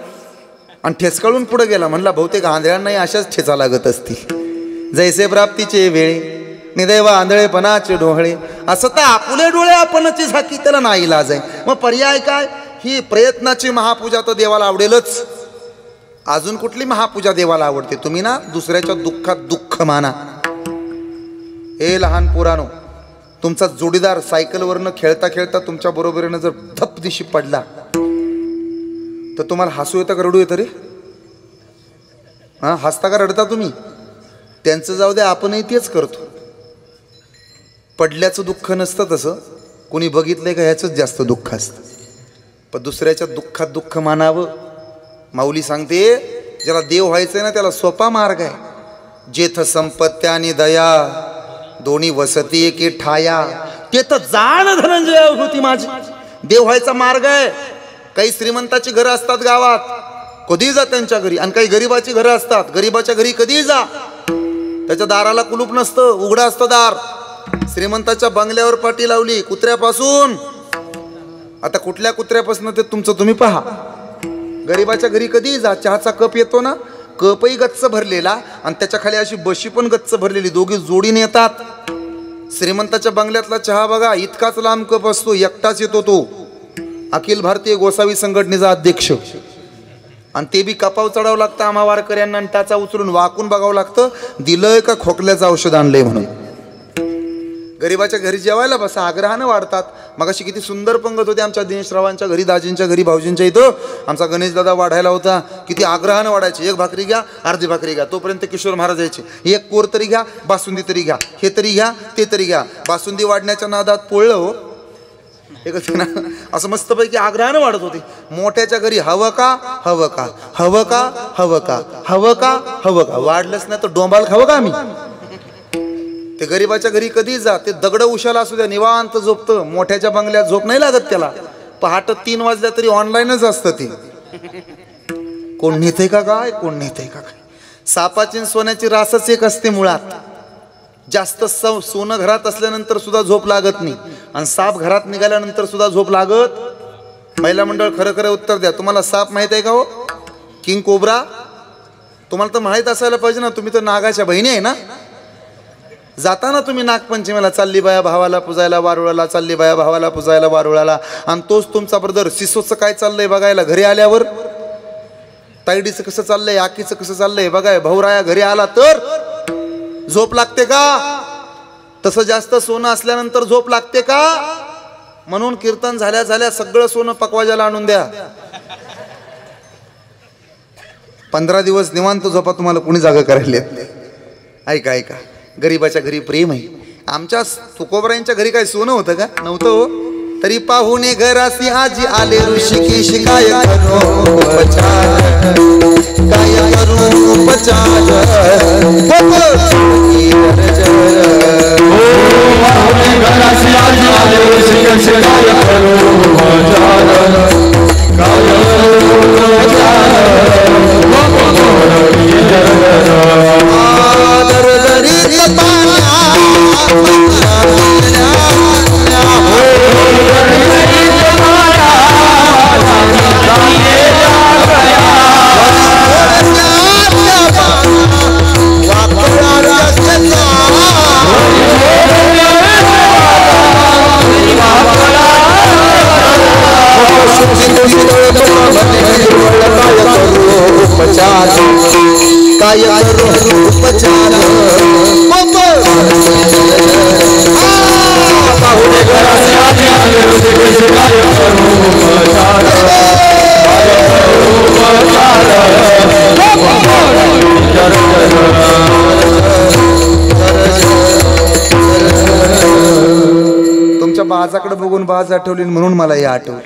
आणि ठेचकाळून पुढं गेला. म्हणला बहुतेक आंधळ्यांनाही अशाच ठेचा लागत असतील. जैसे प्राप्तीचे वेळे निदैव आंधळेपणाचे डोळे. असं तर आपुले डोळे आपणची झाकी, त्याला नाही इलाज आहे. मग पर्याय काय? ही प्रयत्नाची महापूजा तर देवाला आवडेलच. अजून कुठली महापूजा देवाला आवडते? तुम्ही ना दुसऱ्याच्या दुःखात दुःख माना. हे लहान पोरानो, तुमचा जोडीदार सायकलवरनं खेळता खेळता तुमच्या बरोबरीनं जर धप दिशी पडला तर तुम्हाला हसू येतं का रडू येतं रे? हां, हसता का रडता तुम्ही? त्यांचं जाऊ द्या, आपणही तेच करतो. पडल्याचं दुःख नसतं तसं, कोणी बघितलंय का ह्याचंच जास्त दुःख असतं. पण दुसऱ्याच्या दुःखात दुःख मानावं. माऊली सांगते, ज्याला देव व्हायचंय ना त्याला सोपा मार्ग आहे. जेथ संपत्ती आणि दया दोन्ही वसती एके ठाया, ते तर जाण धनंजय होती माझी. देव व्हायचा मार्ग आहे. काही श्रीमंताची घरं असतात गावात, कधीही जा त्यांच्या घरी. आणि काही गरीबाची घरं असतात, गरीबाच्या घरी कधीही जा, त्याच्या दाराला कुलूप नसतं, उघडं असतं दार. श्रीमंताच्या बंगल्यावर पाटी लावली कुत्र्यापासून. आता कुठल्या कुत्र्यापासून ते तुमचं तुम्ही पहा. गरीबाच्या घरी कधीही जा, चहाचा कप येतो ना, कपही गच्च भरलेला आणि त्याच्या खाली अशी बशी पण गच्च भरलेली, दोघी जोडीने येतात. श्रीमंताच्या बंगल्यातला चहा बघा, इतकाच लांब कप असतो, एकटाच येतो तो. अखिल भारतीय गोसावी संघटनेचा अध्यक्ष. आणि ते बी कपाव चढावं लागतं आम्हा वारकऱ्यांना, आणि त्याचा उचलून वाकून बघावं लागतं दिलंय का खोकल्याचं औषध आणलंय म्हणून. गरीबाच्या घरी जेवायला बसा, आग्रहानं वाढतात. मग अशी किती सुंदर पंगत होती आमच्या दिनेशरावांच्या घरी, दाजींच्या घरी, भाऊजींच्या इथं. आमचा गणेश दादा वाढायला होता, किती आग्रहानं वाढायचे. एक भाकरी घ्या, अर्धी भाकरी घ्या. तोपर्यंत किशोर महाराज यायचे, एक कोर तरी घ्या, बासुंदी तरी घ्या, हे तरी घ्या, ते तरी घ्या. बासुंदी वाढण्याच्या नादात पोळलं हो. एकच ना असं मस्तपैकी आग्रहानं वाढत होते. मोठ्याच्या घरी हवं का हवं का हवं का हवं का हवं का हवं का, वाढलंच नाही तर डोंबाल खावं का आम्ही. ते गरीबाच्या घरी कधी जा, ते दगड उशाला असू द्या निवांत झोपतं. मोठ्याच्या बंगल्यात झोप नाही लागत त्याला. पहाट 3 वाजल्या तरी ऑनलाईनच असतं ते. कोण नेते का काय, कोण नेते का काय. सापाची सोन्याची रासच एक असते मुळात. जास्त सोनं घरात असल्यानंतर सुद्धा झोप लागत नाही, आणि साप घरात निघाल्यानंतर सुद्धा झोप लागत. महिला मंडळ खरं खरं उत्तर द्या, तुम्हाला साप माहित आहे का हो, किंग कोब्रा. तुम्हाला तर माहित असायला पाहिजे ना, तुम्ही तर नागाच्या बहिणी आहे ना. जाताना तुम्ही नागपंचमीला चालली बाया भावाला पुजायला वारुळाला, चालली बाया भावाला पुजायला वारुळाला, आणि तोच तुमचा ब्रदर सिसोचं काय चाललंय बघायला घरी आल्यावर. तायडीचं कसं चाललंय, आकीचं कसं चाललंय बघाय भाऊराया घरी आला तर झोप लागते का. तसं जास्त सोनं असल्यानंतर झोप लागते का. म्हणून कीर्तन झाल्या झाल्या सगळं सोनं पकवाजाला आणून द्या. 15 दिवस निवांत झोपा, तुम्हाला कोणी जागा करायला येत नाही. ऐका ऐका, गरीबाच्या घरी प्रेम आहे. आमच्या तुकोबरायांच्या घरी काय सोनं होतं का, नव्हतं हो. तरी पाहुणे घरासी आजी आले ऋषिकेश, काय करू उपचार, काय करू उपचार. पाहुणे घरासी आजी आले ऋषिकेश, काय करू उपचार, काय करू उपचार. काय करू उपचार. पाहुणे घरासी आजी आले ऋषिकेश, काय करू उपचार, काय करू उपचार. तुमच्या बाजाकडे बघून बाज आठवली म्हणून मला हे आठवलं.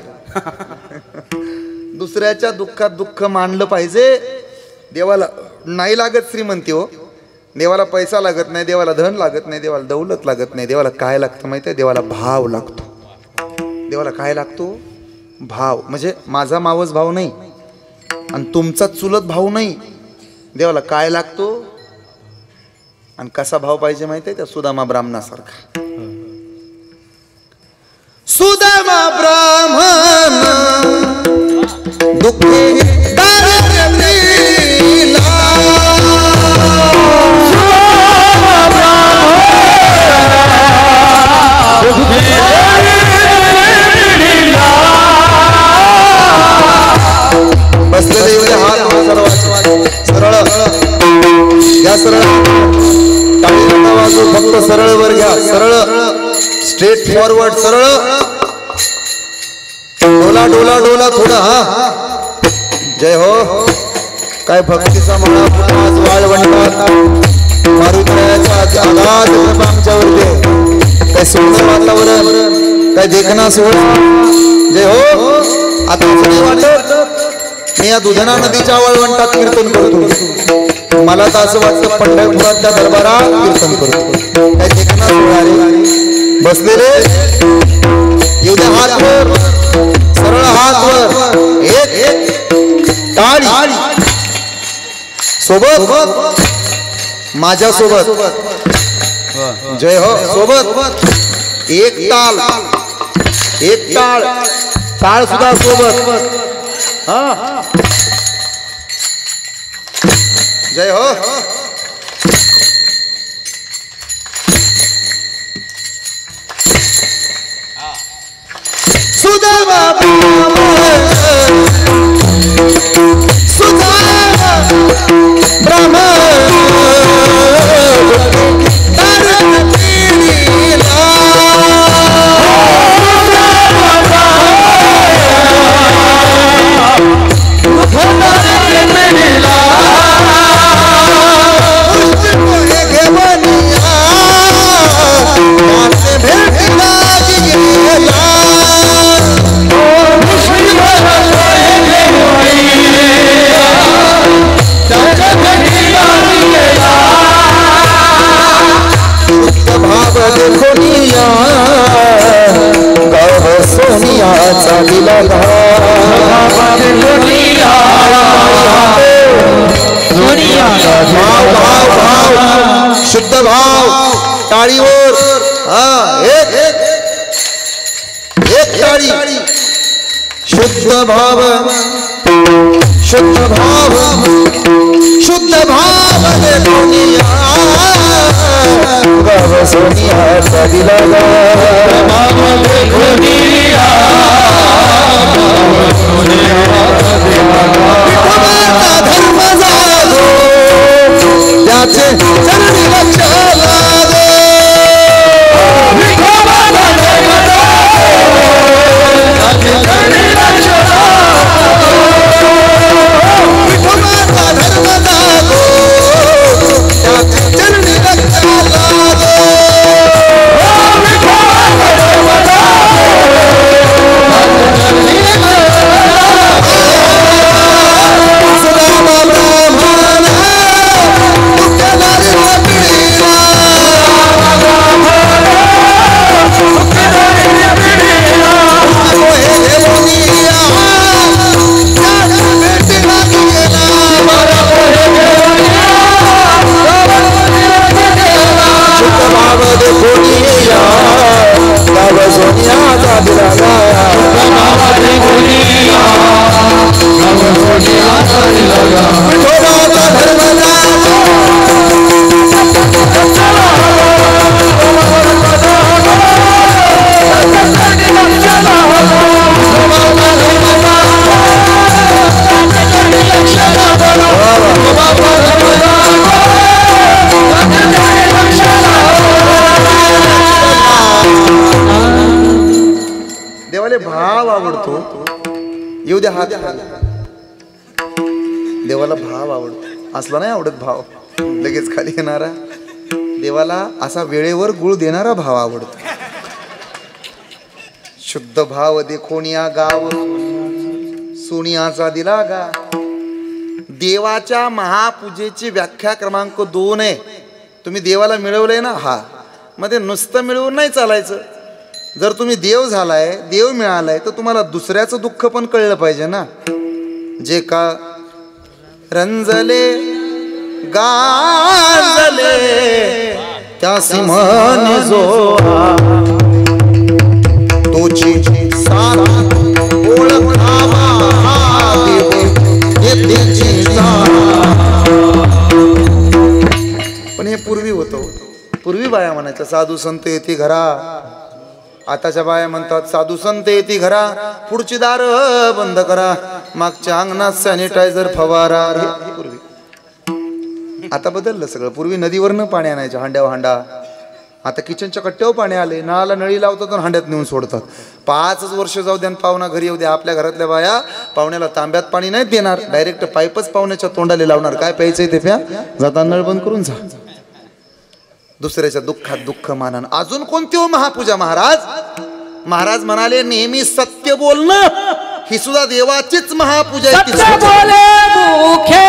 दुसऱ्याच्या दुःखात दुःख मानलं पाहिजे. देवाला नाही लागत श्रीमंती हो, देवाला पैसा लागत नाही, देवाला धन लागत नाही, देवाला दौलत लागत नाही. देवाला काय लागतं माहिती आहे, देवाला भाव लागतो. देवाला काय लागतो, भाव. म्हणजे माझा मावस भाव नाही आणि तुमचा चुलत भाऊ नाही. देवाला काय लागतो आणि कसा भाव पाहिजे माहिती आहे, त्या सुदामा ब्राह्मणासारखा. सुदामा ब्राह्मण दुःखे बसलेले एवढे हात सरळ घ्या, सरळ टाळी नका वाजू, फक्त सरळ वर घ्या, सरळ स्ट्रेट फॉरवर्ड, सरळ डोला डोला डोला थोडा. हा जय हो. काय भक्तीचा म्हणा आज वाळवंटात मारुतीरायाचा आघात आमच्यावरती. काय सुंदर वातावरण, काय देखणा सोहळा. जय हो. आता नाही वाटत मी या दुधना नदीच्या वाळवंटात कीर्तन करतो, मला तर असं वाटतं पंढरपुराच्या दरबारात कीर्तन करतो. काय देखणा सोहळा रे. बसलेले एवढ्या हात वर, सरळ हात वर, एक टाळी सोबत माझ्या सोबत. जय हो. सोबत एक ताल, एक टाळ, टाळ सुद्धा सोबत. हा जय हो. सुदामा ब्राह्मण टाळीवर हा एक टाळी शुद्ध भाव शुद्ध भाव शुद्ध भाव दुनिया भाव सोनिया दिला भाव दुनिया धर्म जागो त्याचे चरणी लक्ष लागो भाव आवडतो येऊ द्या हात देवाला भाव आवडतो असला नाही आवडत भाव लगेच खाली येणारा देवाला असा वेळेवर गुळ देणारा भाव आवडतो शुद्ध भाव देखोनिया गाव सोनियाचा दिला गा देवाच्या महापूजेची व्याख्या क्रमांक 2 आहे तुम्ही देवाला मिळवलंय ना हा मध्ये नुसतं मिळवून नाही चालायचं जर तुम्ही देव झालाय देव मिळालाय तर तुम्हाला दुसऱ्याचं दुःख पण कळलं पाहिजे ना जे का रंजले गाजले त्या सिंहाने जो तोची साथ ओळखावा पण हे पूर्वी होतं पूर्वी बाया म्हणायचं साधू संत येते घरा आताच्या बाया म्हणतात साधू संत येते घरा पुढची दार बंद करा मागच्या अंगणात सॅनिटायझर फवारा पूर्वी आता बदललं सगळं पूर्वी नदीवरनं पाणी आणायचं हांड्यावर हांडा आता किचनच्या कट्ट्यावर पाणी आले नळाला नळी लावतात आणि हांड्यात नेऊन सोडतात 5 वर्ष जाऊ द्या पाहुणा घरी येऊ द्या आपल्या घरातल्या बाया पाहुण्याला तांब्यात पाणी नाही देणार डायरेक्ट पाईपच पाहुण्याच्या तोंडाला लावणार काय प्यायचंय ते प्या जाताना नळ बंद करून जा दुसऱ्याच्या दुःखात दुःख मानन अजून कोणती हो महापूजा महाराज म्हणाले नेहमी सत्य बोलणं ही सुद्धा देवाचीच महापूजा आहे सत्य बोले मुखे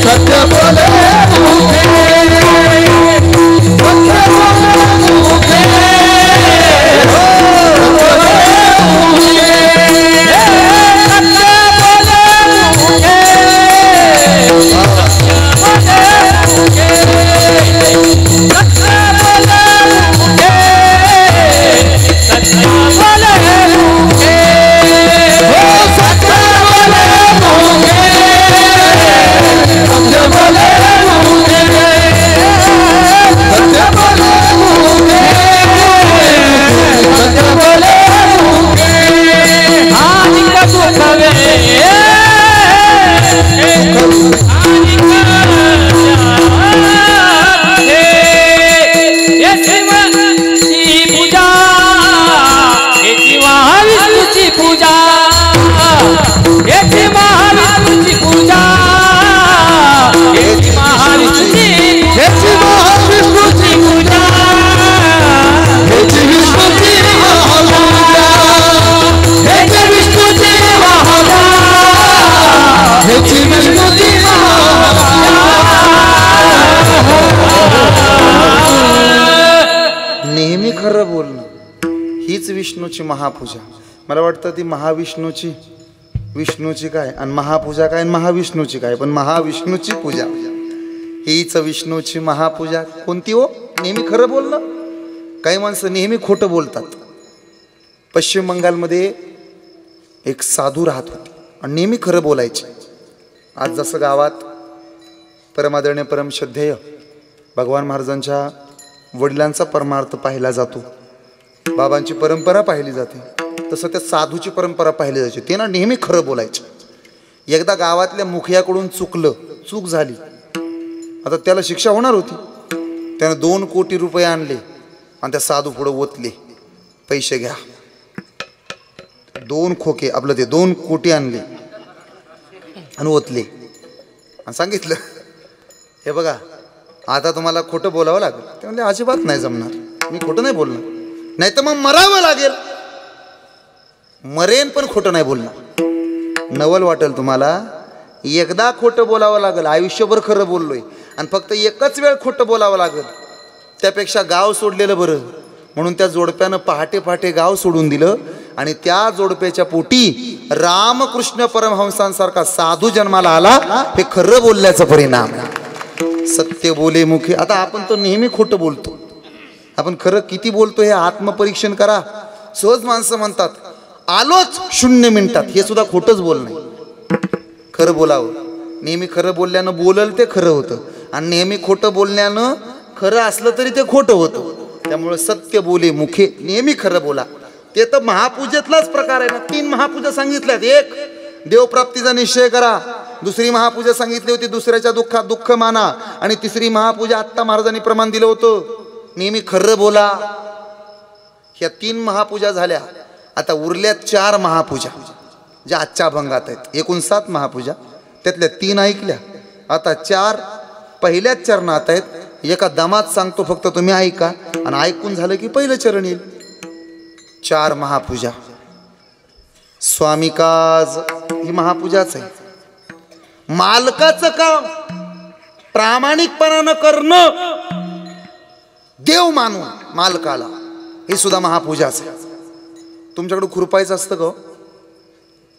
सत्य बोले विष्णूची महापूजा. मला वाटतं ती विष्णूची काय आणि महापूजा काय आणि महाविष्णूची काय, पण महाविष्णूची पूजा हीच विष्णूची महापूजा. कोणती हो? नेहमी खरं बोलणं. काही माणसं नेहमी खोटं बोलतात. पश्चिम बंगालमध्ये एक साधू राहत होते आणि नेहमी खरं बोलायचे. आज जसं गावात परमादरणीय परमश्रद्धेय भगवान महाराजांच्या वडिलांचा परमार्थ पाहिला जातो, बाबांची परंपरा पाहिली जाते, तसं त्या साधूची परंपरा पाहिली जायची. ते ना नेहमी खरं बोलायचे. एकदा गावातल्या मुखियाकडून चूक झाली. आता त्याला शिक्षा होणार होती. त्यानं 2 कोटी रुपये आणले आणि त्या साधू पुढे ओतले. पैसे घ्या. 2 खोके आपलं ते 2 कोटी आणले आणि ओतले आणि सांगितलं, हे बघा आता तुम्हाला खोटं बोलावं लागेल. ते म्हणले अजिबात नाही जमणार, मी खोटं नाही बोलणार, नाही तर मग मरावं लागेल. मरेन पण खोटं नाही बोलणार. नवल वाटेल तुम्हाला. एकदा खोटं बोलावं लागेल, आयुष्यभर खरं बोललोय आणि फक्त एकच वेळ खोटं बोलावं लागेल. त्यापेक्षा गाव सोडलेलं बरं. म्हणून त्या जोडप्यानं पहाटे गाव सोडून दिलं आणि त्या जोडप्याच्या पोटी रामकृष्ण परमहंसांसारखा साधू जन्माला आला. हे खरं बोलल्याचा परिणाम. सत्य बोले मुखे. आता आपण तर नेहमी खोटं बोलतो. आपण खरं किती बोलतो हे आत्मपरीक्षण करा. सहज माणसं म्हणतात आलोच 0 मिनिटात, हे सुद्धा खोटंच बोलणं. खरं बोलावं. नेहमी खरं बोलल्यानं बोलल ते खरं होतं आणि नेहमी खोटं बोलण्यानं खरं असलं तरी ते खोटं होतं. त्यामुळे सत्य बोले मुखे, नेहमी खरं बोला. ते तर महापूजेतलाच प्रकार आहे ना. 3 महापूजा सांगितल्यात. एक देवप्राप्तीचा निश्चय करा. दुसरी महापूजा सांगितली होती दुसऱ्याच्या दुःखात दुःख माना. आणि तिसरी महापूजा आत्ता महाराजांनी प्रमाण दिलं होतं, नेहमी खरं बोला. ह्या 3 महापूजा झाल्या. आता उरल्यात 4 महापूजा ज्या आजच्या अभंगात आहेत. एकूण 7 महापूजा, त्यातल्या 3 ऐकल्या. आता 4 पहिल्याच चरणात आहेत. एका दमात सांगतो, फक्त तुम्ही ऐका आणि ऐकून झालं की पहिलं चरण येईल. 4 महापूजा. स्वामिकाज ही महापूजाच आहे. मालकाचं काम प्रामाणिकपणानं करणं, देव मानून मालकाला, हे सुद्धा महापूजाच आहे. तुमच्याकडं खुरपायचं असतं का?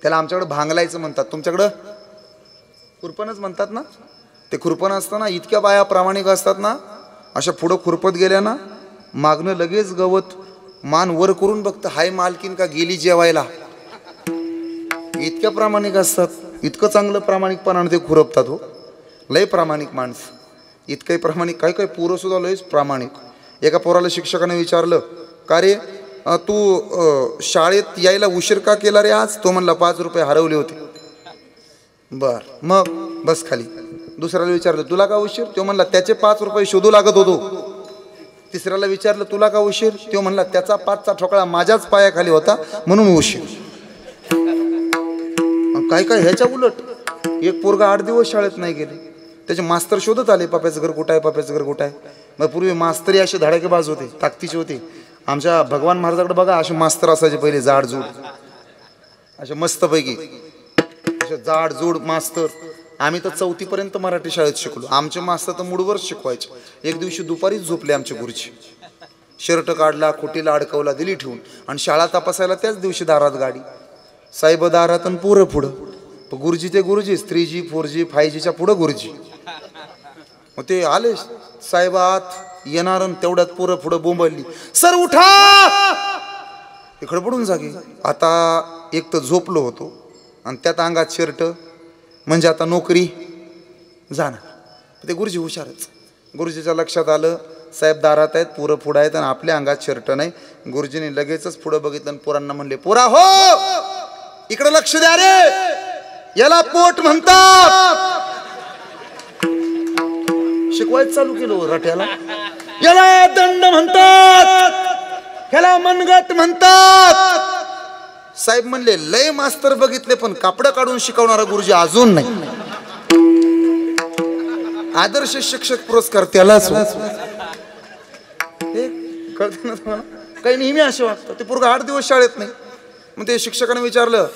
त्याला आमच्याकडं भांगलायचं म्हणतात, तुमच्याकडं खुरपणच म्हणतात ना. ते खुरपण असतं ना, इतक्या बाया प्रामाणिक असतात ना, अशा पुढं खुरपत गेल्या ना, मागणं लगेच गवत मान वर करून बघतं, हाय मालकीन का गेली जेवायला. इतक्या प्रामाणिक असतात. इतकं चांगलं प्रामाणिकपणानं ते खुरपतात हो. लय प्रामाणिक माणसं. इतकंही प्रामाणिक, काही पोरं सुद्धा लयच प्रामाणिक. एका पोराला शिक्षकाने विचारलं, का रे तू शाळेत यायला उशीर का केला रे आज? तो म्हणला 5 रुपये हरवले होते. बर, मग बस खाली. दुसऱ्याला विचारलं, तुला का उशीर? तो म्हणला त्याचे 5 रुपये शोधू लागत होतो. तिसऱ्याला विचारलं, तुला का उशीर? तो म्हणला त्याचा 5चा ठोकळा माझ्याच पायाखाली होता म्हणून उशीर. काय ह्याच्या उलट एक पोरगा 8 दिवस शाळेत नाही गेले. त्याचे मास्तर शोधत आले, पप्याचं घर कुठं आहे, पप्याचं घर कुठं आहे. मग पूर्वी मास्तरी असे धडाकेबाज होते, ताकदीचे होते. आमच्या भगवान महाराजाकडे बघा, असे मास्तर असायचे पहिले, जाडजूड असे मस्तपैकी, असे जाडजूड मास्तर. आम्ही तर 4थी पर्यंत मराठी शाळेत शिकलो. आमचे मास्तर तर मूडवर शिकवायचे. एक दिवशी दुपारीच झोपले आमचे गुरुजी. शर्ट काढला, खोटीला अडकवला, दिली ठेवून आणि शाळा तपासायला त्याच दिवशी दारात गाडी. साहेब दारात आणि पुरं पुढं. गुरुजी ते गुरुजी, 3G 4G 5Gच्या पुढं गुरुजी. मग ते आले साहेबात येणार, तेवढ्यात पुरं पुढं बोंबलली, सर उठा. इकडं पडून जागे. आता एक तर झोपलो होतो आणि त्यात अंगात शर्ट, म्हणजे आता नोकरी जाणार. ते गुरुजी हुशारच. गुरुजीच्या लक्षात आलं, साहेब दारात आहेत, पुरं पुढं आहेत आणि आपल्या अंगात शर्ट नाही. गुरुजीने लगेचच पुढं बघितलं आणि पोरांना म्हणले, पोरा हो इकडे लक्ष द्या रे, याला पोट म्हणतात. शिकवायचं चालू केलं रट्याला. याला दंड म्हणतात, ह्याला मनगट म्हणतात. साहेब म्हणले, लय मास्तर बघितले पण कापड काढून शिकवणारा गुरुजी अजून नाही. आदर्श शिक्षक पुरस्कार त्यालाच कळते ना तुम्हाला. काही नेहमी असे वाटतं. ते पोरगा 8 दिवस शाळेत नाही. मग ते शिक्षकाने विचारलं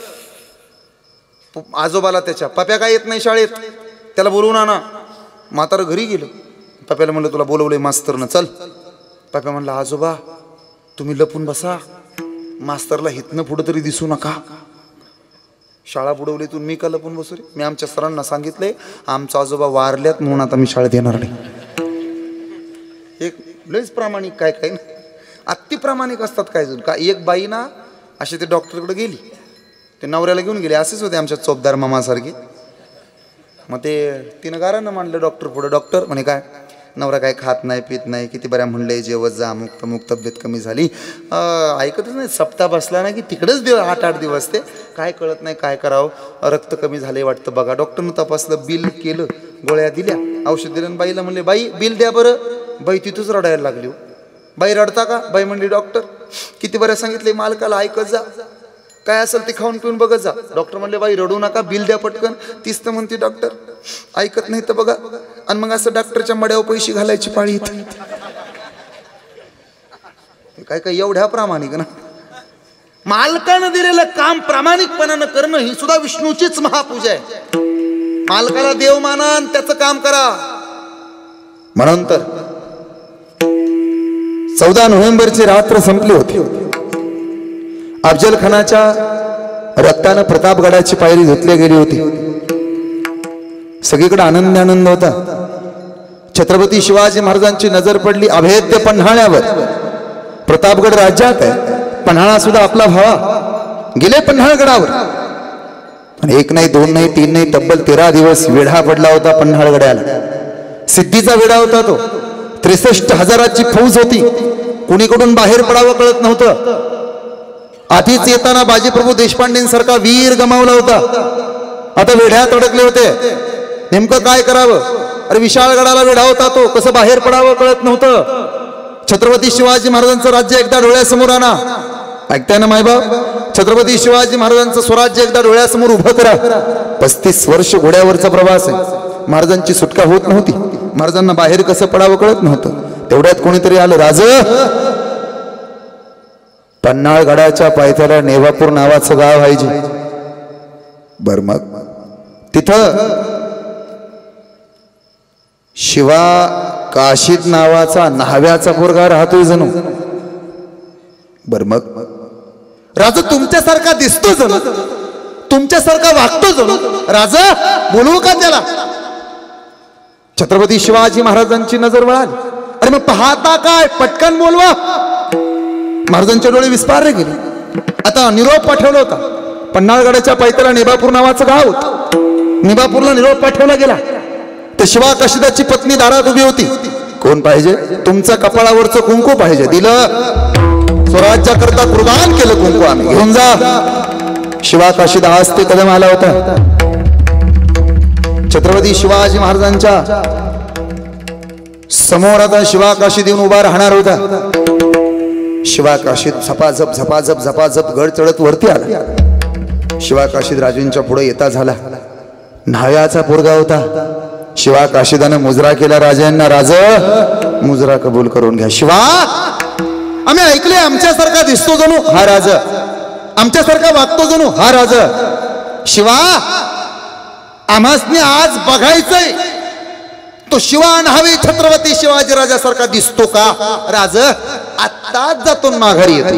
आजोबाला त्याच्या, पप्या काय येत नाही शाळेत, त्याला बोलवून आणा. म्हातारं घरी गेलं. पप्याला म्हणलं, तुला बोलवलंय मास्तरनं, चल. पप्या म्हणला, आजोबा तुम्ही लपून बसा, मास्तरला हितनं पुढं तरी दिसू नका. शाळा बुडवलीतून मी का लपून बसू रे? मी आमच्या सरांना सांगितले आमचा आजोबा वारल्यात म्हणून आता मी शाळेत येणार नाही. एक लयच प्रामाणिक काय काय ना, अति प्रामाणिक असतात काय जण. का एक बाई ना अशी ते डॉक्टरकडे गेली, ते नवऱ्याला घेऊन गेले, असेच होते आमच्या चोपदार मामासारखे. मग ते तिनं गारानं मांडलं डॉक्टर पुढे. डॉक्टर म्हणे काय नवरा काय खात नाही पित नाही, किती बऱ्या म्हणले जेवत जा, अमुक तमुक तब्येत कमी झाली. ऐकतच नाही. सप्ताह बसला ना की तिकडेच 8-8 दिवस ते काय कळत नाही काय करावं. रक्त कमी झाले वाटतं बघा. डॉक्टरनं तपासलं, बिल केलं, गोळ्या दिल्या, औषध दिलं. बाईला म्हणले बाई बिल द्या बरं. बाई तिथंच रडायला लागली. बाई रडता का? बाई म्हणली डॉक्टर किती बऱ्या सांगितले मालकाला ऐकत जा, काय असेल ते खाऊन पिऊन बघत जा. डॉक्टर म्हणले बाई रडू नका, बिल द्या पटकन. तीच तर म्हणते डॉक्टर ऐकत नाही तर बघा. आणि मग असं डॉक्टरच्या मड्यावर पैसे घालायची पाळी येते. काय काय एवढ्या प्रामाणिक ना. मालकानं दिलेलं काम प्रामाणिकपणानं करणं ही सुद्धा विष्णूचीच महापूजा आहे. मालकाला देव माना आणि त्याचं काम करा. म्हणून तर 14 नोव्हेंबरची रात्र संपली होती. अफजल खानाच्या रक्तानं प्रतापगडाची पायरी धुतली गेली होती. सगळीकडे आनंद होता. छत्रपती शिवाजी महाराजांची नजर पडली अभेद्य पन्हाळ्यावर. प्रतापगड राज्यात आहे, पन्हाळा सुद्धा आपला भावा. गेले पन्हाळगडावर. आणि 1 नाही 2 नाही 3 नाही तब्बल 13 दिवस वेढा पडला होता पन्हाळगडाला. सिद्धीचा वेढा होता तो. 63,000ची फौज होती. कुणीकडून बाहेर पडावं कळत नव्हतं. आधीच येताना बाजीप्रभू देशपांडेंसारखा वीर गमावला होता. आता वेढ्यात अडकले होते. नेमकं काय करावं? अरे विशाळगडाला वेढा होता तो, कसं बाहेर पडावं कळत नव्हतं. छत्रपती शिवाजी महाराजांचं राज्य एकदा डोळ्यासमोर आणा. ऐकताय ना मायबाप? छत्रपती शिवाजी महाराजांचं स्वराज्य एकदा डोळ्यासमोर उभं करा. 35 वर्ष घोड्यावरचा प्रवास आहे. महाराजांची सुटका होत नव्हती. महाराजांना बाहेर कसं पडावं कळत नव्हतं. तेवढ्यात कोणीतरी आलं. राज पन्हाळगडाच्या पायथ्याला नेवापूर नावाचं गाव आहे जी. बर मग तिथं शिवा काशीद नावाचा न्हाव्याचा पोरगा राहतोय जणू. बर मग राजा तुमच्यासारखा दिसतो जणू, तुमच्यासारखा वागतो जणू. राजा बोलवू का त्याला? छत्रपती शिवाजी महाराजांची नजर वळाली. अरे मग पाहता काय, पटकन बोलवा. महाराजांचे डोळे विस्पारले गेले. आता निरोप पाठवला होता. पन्हाळगडाच्या पायथ्याला नेबापूर नावाचं गाव होतं. निबापूरला निरोप पाठवला गेला. तर शिवा काशीदाची पत्नी दारात उभी होती. कोण पाहिजे? तुमच्या कपाळावरचं कुंकू पाहिजे. दिलं. स्वराज्याकरता कुर्बान केलं कुंकू, आम्ही घेऊन जा. शिवा काशीद आज ते कदम आला होता. छत्रपती शिवाजी महाराजांच्या समोर आता शिवा काशीद येऊन उभा राहणार होता. शिवा काशीद झपाझप झपाझप झपाझप गड चढत वरती आला. शिवा काशीद राजेंच्या पुढे येता झाला. न्हाव्याचा पोरगा होता. शिवा काशीदानं मुजरा केला राजांना. राज मुजरा कबूल करून घ्या. शिवा आम्ही ऐकले आमच्यासारखा दिसतो जणू हा राज, आमच्यासारखा वागतो जणू हा राज. शिवा आम्हासनी आज बघायचंय तो शिवा न्हावी छत्रपती शिवाजी राजासारखा दिसतो का? राज आत्ताच जातो माघारी येतो.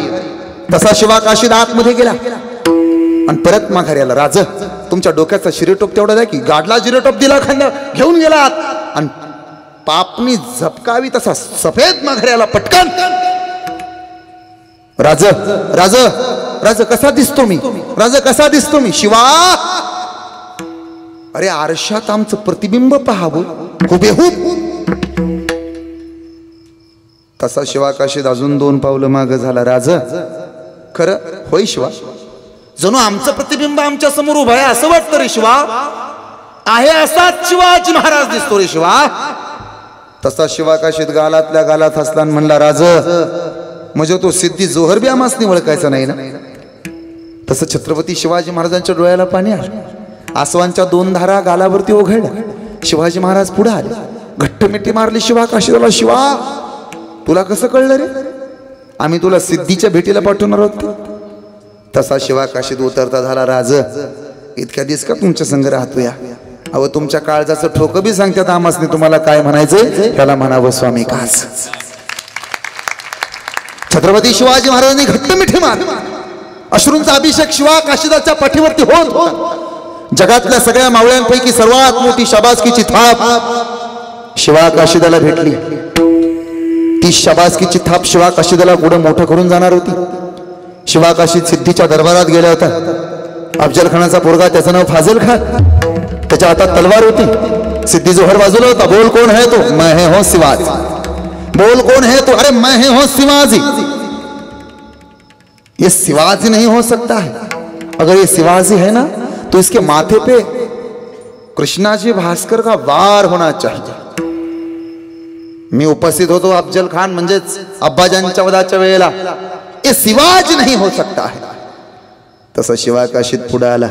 तसा शिवा काशीद आतमध्ये गेला आणि परत माघारी आला. राज तुमच्या डोक्याचा शिरेटोप तेवढा द्या की. गाडला शिरेटोप दिला, खांदा घेऊन गेला आत आणि पापणी झपकावी तसा सफेद माघारी आला पटकन. राज राज राज कसा दिसतो मी? राज कसा दिसतो मी? शिवा अरे आरशात आमचं प्रतिबिंब पाहावं हुबेहूब. तसा शिवा काशीद अजून 2 पावलं माग झाला. राज खरं होय शिवा, जणू आमचं प्रतिबिंब आमच्या समोर उभं आहे असं वाटतं रे शिवा. आहे असाच शिवाजी महाराज दिसतो रे शिवा. तसा शिवा काशीद गालातल्या गालात हसला आणि म्हणला. राज म्हणजे तो सिद्धी जोहर बी आम्हासनी ओळखायचा नाही ना? तसं छत्रपती शिवाजी महाराजांच्या डोळ्याला पाणी आलं. आसवांच्या 2 धारा गालावरती ओघळल्या. शिवाजी महाराज पुढे आले. घट्ट मिठी मारली शिवा काशीदाला. शिवा तुला कसं कळलं रे? आम्ही तुला सिद्धीच्या भेटीला पाठवणार आहोत. तसा शिवा काशीद उतरता झाला. राज इतक्या दिवस का तुमच्या संग राहतो या? अहो तुमच्या काळजाचं ठोकं बी सांगतात आम्हासनी. तुम्हाला काय म्हणायचंय त्याला म्हणावं स्वामी काज. छत्रपती शिवाजी महाराजांनी घट्ट मिठी मारली. अश्रूंचा अभिषेक शिवा काशीदाच्या पाठीवरती होत होता. जगातल्या सगळ्या मावळ्यांपैकी सर्वात मोठी शाबासकीची थाप शिवा काशीदाला भेटली. ती शाबासकीची थाप शिवा काशीदाला पुढे मोठं करून जाणार होती. शिवा काशीद सिद्धीच्या दरबारात गेला होता. अफजल खानाचा पोरगा, त्याचं नाव फाजल खान, त्याच्या हातात तलवार होती. सिद्धी जोहर बाजूला होता. बोल कौन है तो? मैं है हूं शिवाजी. बोल कौन है तो? अरे मैं है हूं शिवाजी. ये शिवाजी नहीं हो सकता है. अगर ये शिवाजी है ना तो इसके माथे पे कृष्णाजी भास्कर का वार होना चाहिए. मी उपस्थित होतो अफजल खान म्हणजेच अब्बाजांच्या वधाच्या वेळेला. ये शिवाजी नहीं हो सकता है. तसा शिवा काशीद पुढे आला.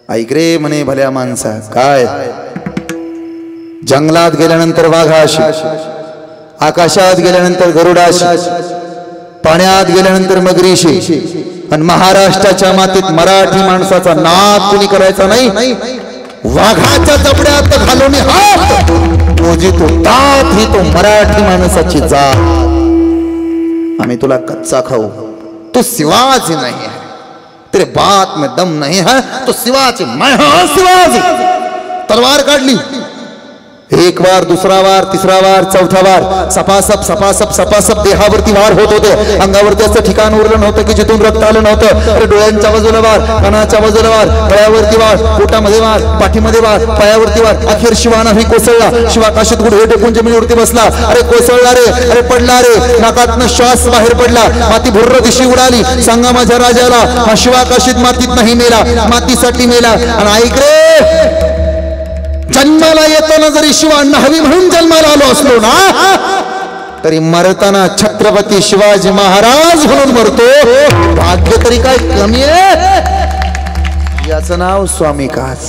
ऐक रे म्हणे भल्या माणसा, काय जंगलात गेल्यानंतर वाघाशी, आकाशात गेल्यानंतर गरुडाशी, पाण्यात गेल्यानंतर मगरीशी, आणि महाराष्ट्राच्या मातीत मराठी माणसाचा नाद कुणी करायचा नाही. वाघाच्या जबड्यात घालून हात रोजी तो तात ही तो मराठी माणसाची जात. आम्ही तुला कच्चा खाऊ. तू शिवाजी नहीं है, तेरे बात में दम नहीं है, तो शिवाजी. मैं हूं शिवाजी. तलवार काढली. एक वार, दुसरा वार, तिसरा वार, चौथा वार, सपासप सपासप सपासप देहावरती वार होत होते. अंगावरती असं ठिकाण उरलं नव्हतं की जिथून रक्त आलं नव्हतं. अरे डोळ्यांच्या बाजूला वार, कानाच्या बाजूला वार, गळ्यावरती वार, पोटामध्ये वार, पाठीमध्ये वार, पायावरती वार. अखेर शिवानाही कोसळला. शिवा काशीद गुडघे टेकून जमिनीवरती बसला. अरे कोसळला रे, अरे पडला रे. नाकातनं श्वास बाहेर पडला. माती भुर्र दिशी उडाली. सांगा माझ्या राजाला, हा शिवा काशीद मातीत नाही मेला, मातीसाठी मेला. आणि ऐक रे, जन्माला येताना जरी शिवा न्हावी म्हणून जन्माला आलो असलो ना, तरी मरताना छत्रपती शिवाजी महाराज म्हणून मरतो. भाग्य तरी काय कमी आहे? याचं नाव स्वामी कास.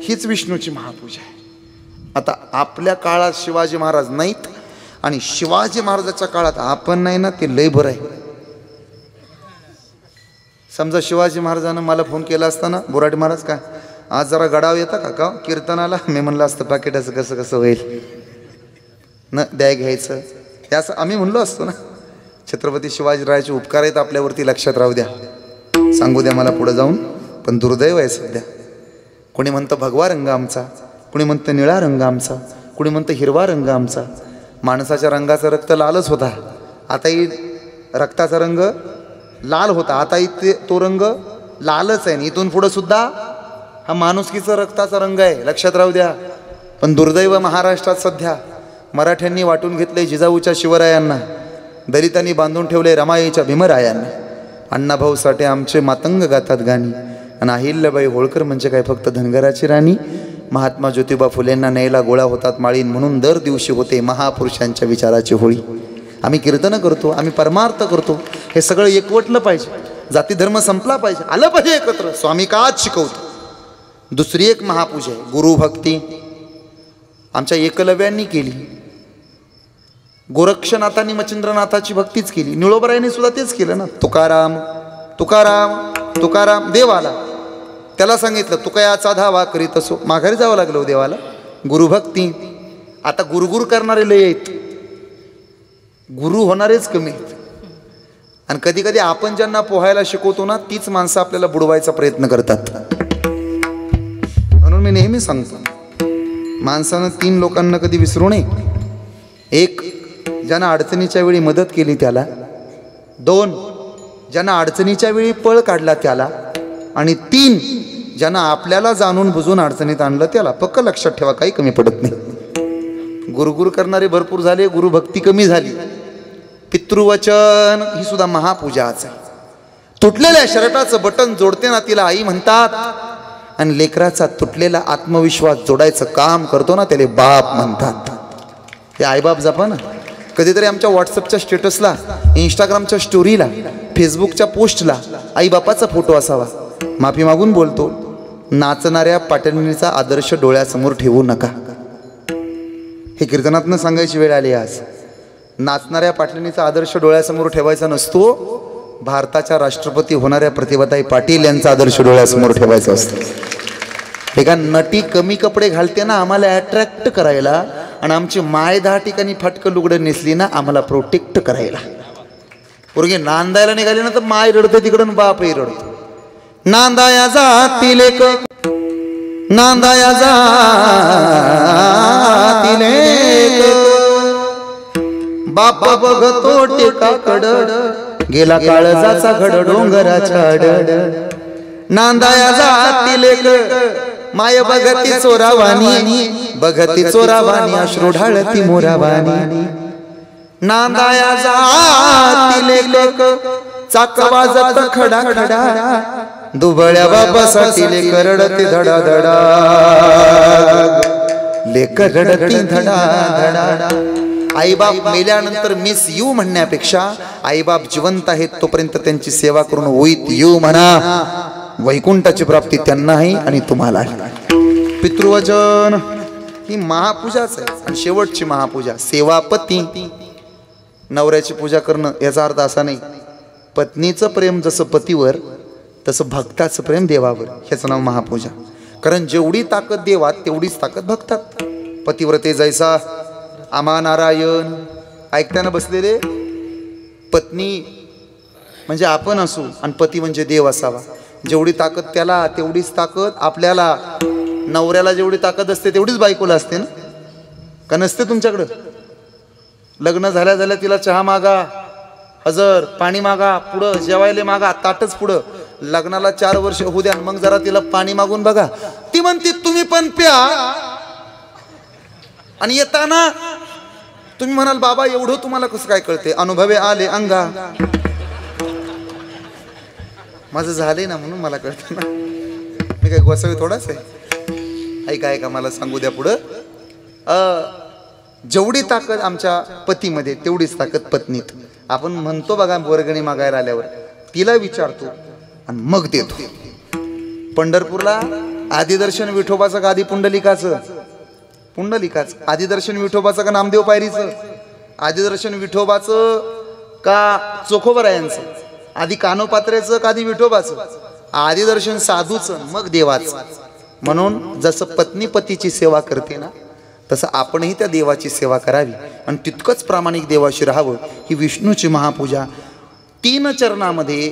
हीच विष्णूची महापूजा आहे. आता आपल्या काळात शिवाजी महाराज नाहीत आणि शिवाजी महाराजाच्या काळात आपण नाही ना, ते लय बरं आहे. समजा शिवाजी महाराजांना मला फोन केला असताना, बोराटे महाराज काय आज जरा गडाव येता का कीर्तनाला, मी म्हणलं असतं पाकिटाचं कसं कसं होईल न द्या घ्यायचं. त्याचं आम्ही म्हणलो असतो ना. छत्रपती शिवाजीरायाचे उपकार आहेत आपल्यावरती, लक्षात राहू द्या, सांगू द्या मला पुढे जाऊन. पण दुर्दैव आहे सध्या. कोणी म्हणतं भगवा रंग आमचा, कोणी म्हणतं निळा रंग आमचा, कोणी म्हणतं हिरवा रंग आमचा. माणसाच्या रंगाचा रक्त लालच होता, आताही रक्ताचा रंग लाल होता, आताही तो रंग लालच आहे. इथून पुढं सुद्धा हा माणुसकीचा रक्ताचा रंग आहे, लक्षात राहू द्या. पण दुर्दैव महाराष्ट्रात सध्या मराठ्यांनी वाटून घेतले जिजाऊच्या शिवरायांना, दलितांनी बांधून ठेवले रमाईच्या भीमरायांना. अण्णाभाऊ साठे आमचे मातंग गातात गाणी, आणि अहिल्याबाई होळकर म्हणजे काय फक्त धनगराची राणी. महात्मा ज्योतिबा फुलेंना न्यायला गोळा होतात माळीन, म्हणून दर दिवशी होते महापुरुषांच्या विचाराची होळी. आम्ही कीर्तनं करतो, आम्ही परमार्थ करतो. हे सगळं एकवटलं पाहिजे, जाती धर्म संपला पाहिजे, आलं पाहिजे एकत्र. स्वामी काच शिकवतो. दुसरी एक महापूजा आहे गुरुभक्ती. आमच्या एकलव्यांनी केली, गोरक्षनाथांनी मच्छिंद्रनाथाची भक्तीच केली, निळोबरायांनी सुद्धा तेच केलं ना. तुकाराम तुकाराम तुकाराम. देव आला, त्याला सांगितलं तुकयाचा धावा करीत असो, माघारी जावं लागलं देवाला. गुरुभक्ती. आता गुरुगुरु करणारे लय आहेत, गुरु होणारेच कमी आहेत. आणि कधी कधी आपण ज्यांना पोहायला शिकवतो ना, तीच माणसं आपल्याला बुडवायचा प्रयत्न करतात. म्हणून मी नेहमी सांगतो, माणसानं 3 लोकांना कधी विसरू नये. 1, ज्यांना अडचणीच्या वेळी मदत केली त्याला. 2, ज्यांना अडचणीच्या वेळी पळ काढला त्याला. आणि 3, ज्यांना आपल्याला जाणून बुजून अडचणीत आणलं त्याला. पक्क लक्षात ठेवा, काही कमी पडत नाही. गुरुगुरु करणारे भरपूर झाले, गुरुभक्ती कमी झाली. पितृवचन ही सुद्धा महापूजाच आहे. तुटलेल्या शर्टाचं बटन जोडते ना तिला आई म्हणतात, आणि लेकराचा तुटलेला आत्मविश्वास जोडायचं काम करतो ना त्याला बाप म्हणतात. हे आईबाप जपा ना. कधीतरी आमच्या व्हॉट्सअपच्या स्टेटसला, इंस्टाग्रामच्या स्टोरीला, फेसबुकच्या पोस्टला आईबापाचा फोटो असावा. माफी मागून बोलतो, नाचणाऱ्या पाटणीचा आदर्श डोळ्यासमोर ठेवू नका. हे कीर्तनातनं सांगायची वेळ आली आज. नाचणाऱ्या पाटणीचा आदर्श डोळ्यासमोर ठेवायचा नसतो, भारताच्या राष्ट्रपती होणाऱ्या प्रतिभाताई पाटील यांचा आदर्श डोळ्यासमोर ठेवायचा असतो. एका नटी कमी कपडे घालते ना आम्हाला अट्रॅक्ट करायला, आणि आमची माय 10 ठिकाणी फाटकं लुगडं नेसली ना आम्हाला प्रोटेक्ट करायला. पोरगी नांदायला निघाली ना तर माय रडते तिकडं बापही रडतो. नांदाया जाती लेक नांदाया जाती लेक बाप बघतो टेकाकड गेला काळजाचा घड डोंगराच्या आड. नांदाया जाती लेक माय बघती चोरावानी बघती चोरावानी अश्रू ढाळती मोरावानी. नांदाया जाती लेक चाक वाजत खडा खडा दुबळ्या बापासाठी लेक रडती धडा धडा लेक रडती धडा धडा. आईबाप मेल्यानंतर मिस यू म्हणण्यापेक्षा आईबाप जिवंत आहेत तोपर्यंत त्यांची सेवा करून होईत यू म्हणा. वैकुंठाची प्राप्ती त्यांनाही आणि तुम्हाला. पितृवचन ही महापूजाच आहे आणि शेवटची महापूजा सेवापती. नवऱ्याची पूजा करणं याचा अर्थ असा नाही पत्नीचं प्रेम जसं पतीवर तसं भक्ताचं प्रेम देवावर ह्याचं नाव महापूजा. कारण जेवढी ताकद देवात तेवढीच ताकद भक्तात. पतिव्रते जैसा आमा नारायण ऐकताना बसलेले. पत्नी म्हणजे आपण असू आणि पती म्हणजे देव असावा. जेवढी ताकद त्याला तेवढीच ताकद आपल्याला. नवऱ्याला जेवढी ताकद असते तेवढीच बायकोला असते ना का नसते तुमच्याकडं. लग्न झाल्या झाल्या तिला चहा मागा हजर पाणी मागा पुढं जेवायला मागा ताटच पुढं. लग्नाला 4 वर्ष होऊ द्या मग जरा तिला पाणी मागून बघा ती म्हणते तुम्ही पण प्या. आणि येताना तुम्ही म्हणाल बाबा एवढं तुम्हाला कसं काय कळते अनुभवे आले अंगा. माझं झालंय ना म्हणून मला कळतं ना. मी काय गोसावी थोडाच आहे. ऐका ऐका मला सांगू द्या पुढं. जेवढी ताकद आमच्या पतीमध्ये तेवढीच ताकद पत्नीत. आपण म्हणतो बघा वर्गणी मागायला आल्यावर तिला विचारतो आणि मग देतो. पंढरपूरला आदिदर्शन विठोबाचं का आधी पुंडलिकाचं आदिदर्शन विठोबाचं का नामदेव पायरीचं आदिदर्शन विठोबाचं का चोखोबरायांचं आधी कानोपात्रेचं का आधी विठोबाचं आदिदर्शन साधूचं मग देवाचं. म्हणून जसं पत्नी पतीची सेवा करते ना तसं आपणही त्या देवाची सेवा करावी आणि तितकंच प्रामाणिक देवाशी राहावं. ही विष्णूची महापूजा 3 चरणामध्ये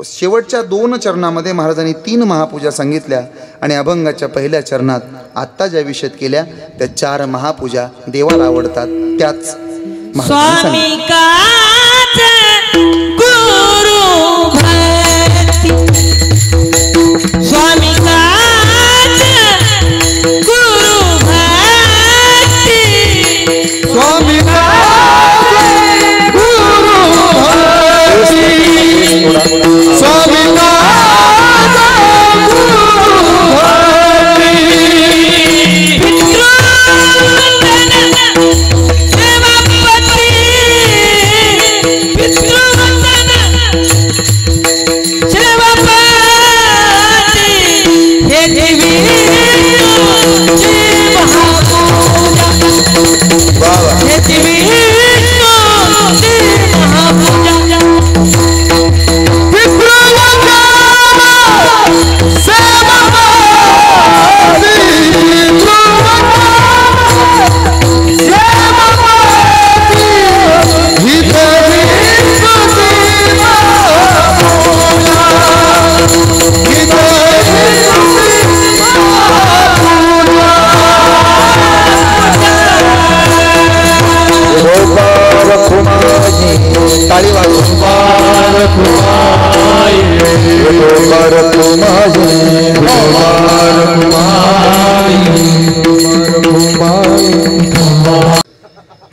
शेवटच्या 2 चरणामध्ये महाराजांनी 3 महापूजा सांगितल्या आणि अभंगाच्या पहिल्या चरणात आत्ता ज्या विषयात केल्या त्या 4 महापूजा देवाला आवडतात. त्याच स्वामी काच गुरु भक्ती स्वामी काच गुरु भक्ती स्वामी गुरु स्वामी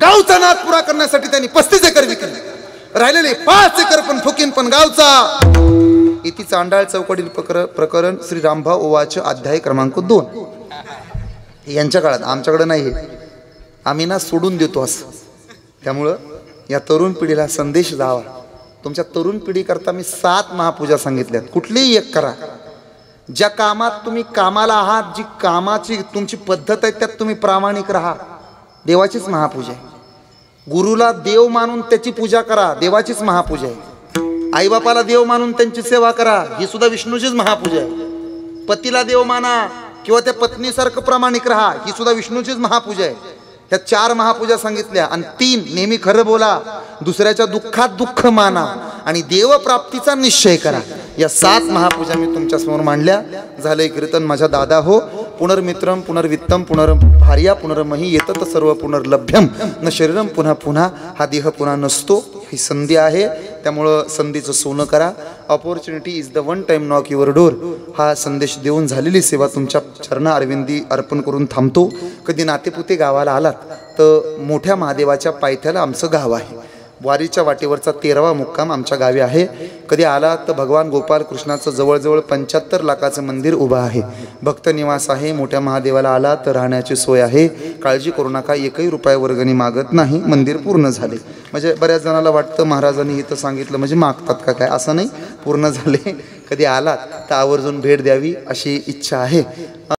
गावचा नाद पुरा करण्यासाठी त्यांनी 35 एकर विकले. राहिलेले 5 एकर पण फुकीन पण गावचा. इति चांडाळ चौकडील प्रकरण श्री रामभाव ओवाच अध्याय क्रमांक 2. यांच्या काळात आमच्याकडे नाही हे आम्ही ना सोडून देतो असं. त्यामुळं या तरुण पिढीला संदेश जावा. तुमच्या तरुण पिढी करता मी 7 महापूजा सांगितल्यात. कुठलीही एक करा. ज्या कामात तुम्ही कामाला आहात जी कामाची तुमची पद्धत आहे त्यात तुम्ही प्रामाणिक राहा. देवाचीच महापूजा आहे. गुरुला देव मानून त्याची पूजा करा देवाचीच महापूजा आहे. आईबापाला देव मानून त्यांची सेवा करा ही सुद्धा विष्णूचीच महापूजा आहे. पतीला देव माना किंवा त्या पत्नीसारखं प्रामाणिक राहा ही सुद्धा विष्णूचीच महापूजा आहे. ह्या 4 महापूजा सांगितल्या आणि 3 नेहमी खरं बोला, दुसऱ्याच्या दुःखात दुःख माना आणि देवप्राप्तीचा निश्चय करा. या 7 महापूजा मी तुमच्या समोर मांडल्या. झालंय कीर्तन. माझ्या दादा हो. पुनर्मित्रम पुनर्वित्तम पुनर्भार्या पुनर्मही येतत सर्व पुनर्लभ्यम न शरीरम पुन्हा पुन्हा. हा देह पुन्हा नसतो. ही संधी आहे, त्यामुळं संधीचं सोनं करा. Opportunity is the one time knock your door. हा संदेश देऊन झालेली सेवा तुमच्या चरणा अरविंदी अर्पण करून थांबतो. कधी नातेपुते गावाला आलात तर मोठ्या महादेवाच्या पायथ्याला आमचं गाव आहे. वारीच्या वाटेवरचा 13वा मुक्काम आमच्या गावी आहे. कधी आला तर भगवान गोपाल कृष्णाचं जवळजवळ 75 लाखाचं मंदिर उभं आहे. भक्त निवास आहे. मोठ्या महादेवाला आला तर राहण्याची सोय आहे. काळजी करू नका. 1ही रुपया वर्गणी मागत नाही. मंदिर पूर्ण झाले. म्हणजे बऱ्याच जणाला वाटतं महाराजांनी इथं सांगितलं म्हणजे मागतात का काय, असं नाही. पूर्ण झाले. कधी आलात तर आवर्जून भेट द्यावी अशी इच्छा आहे.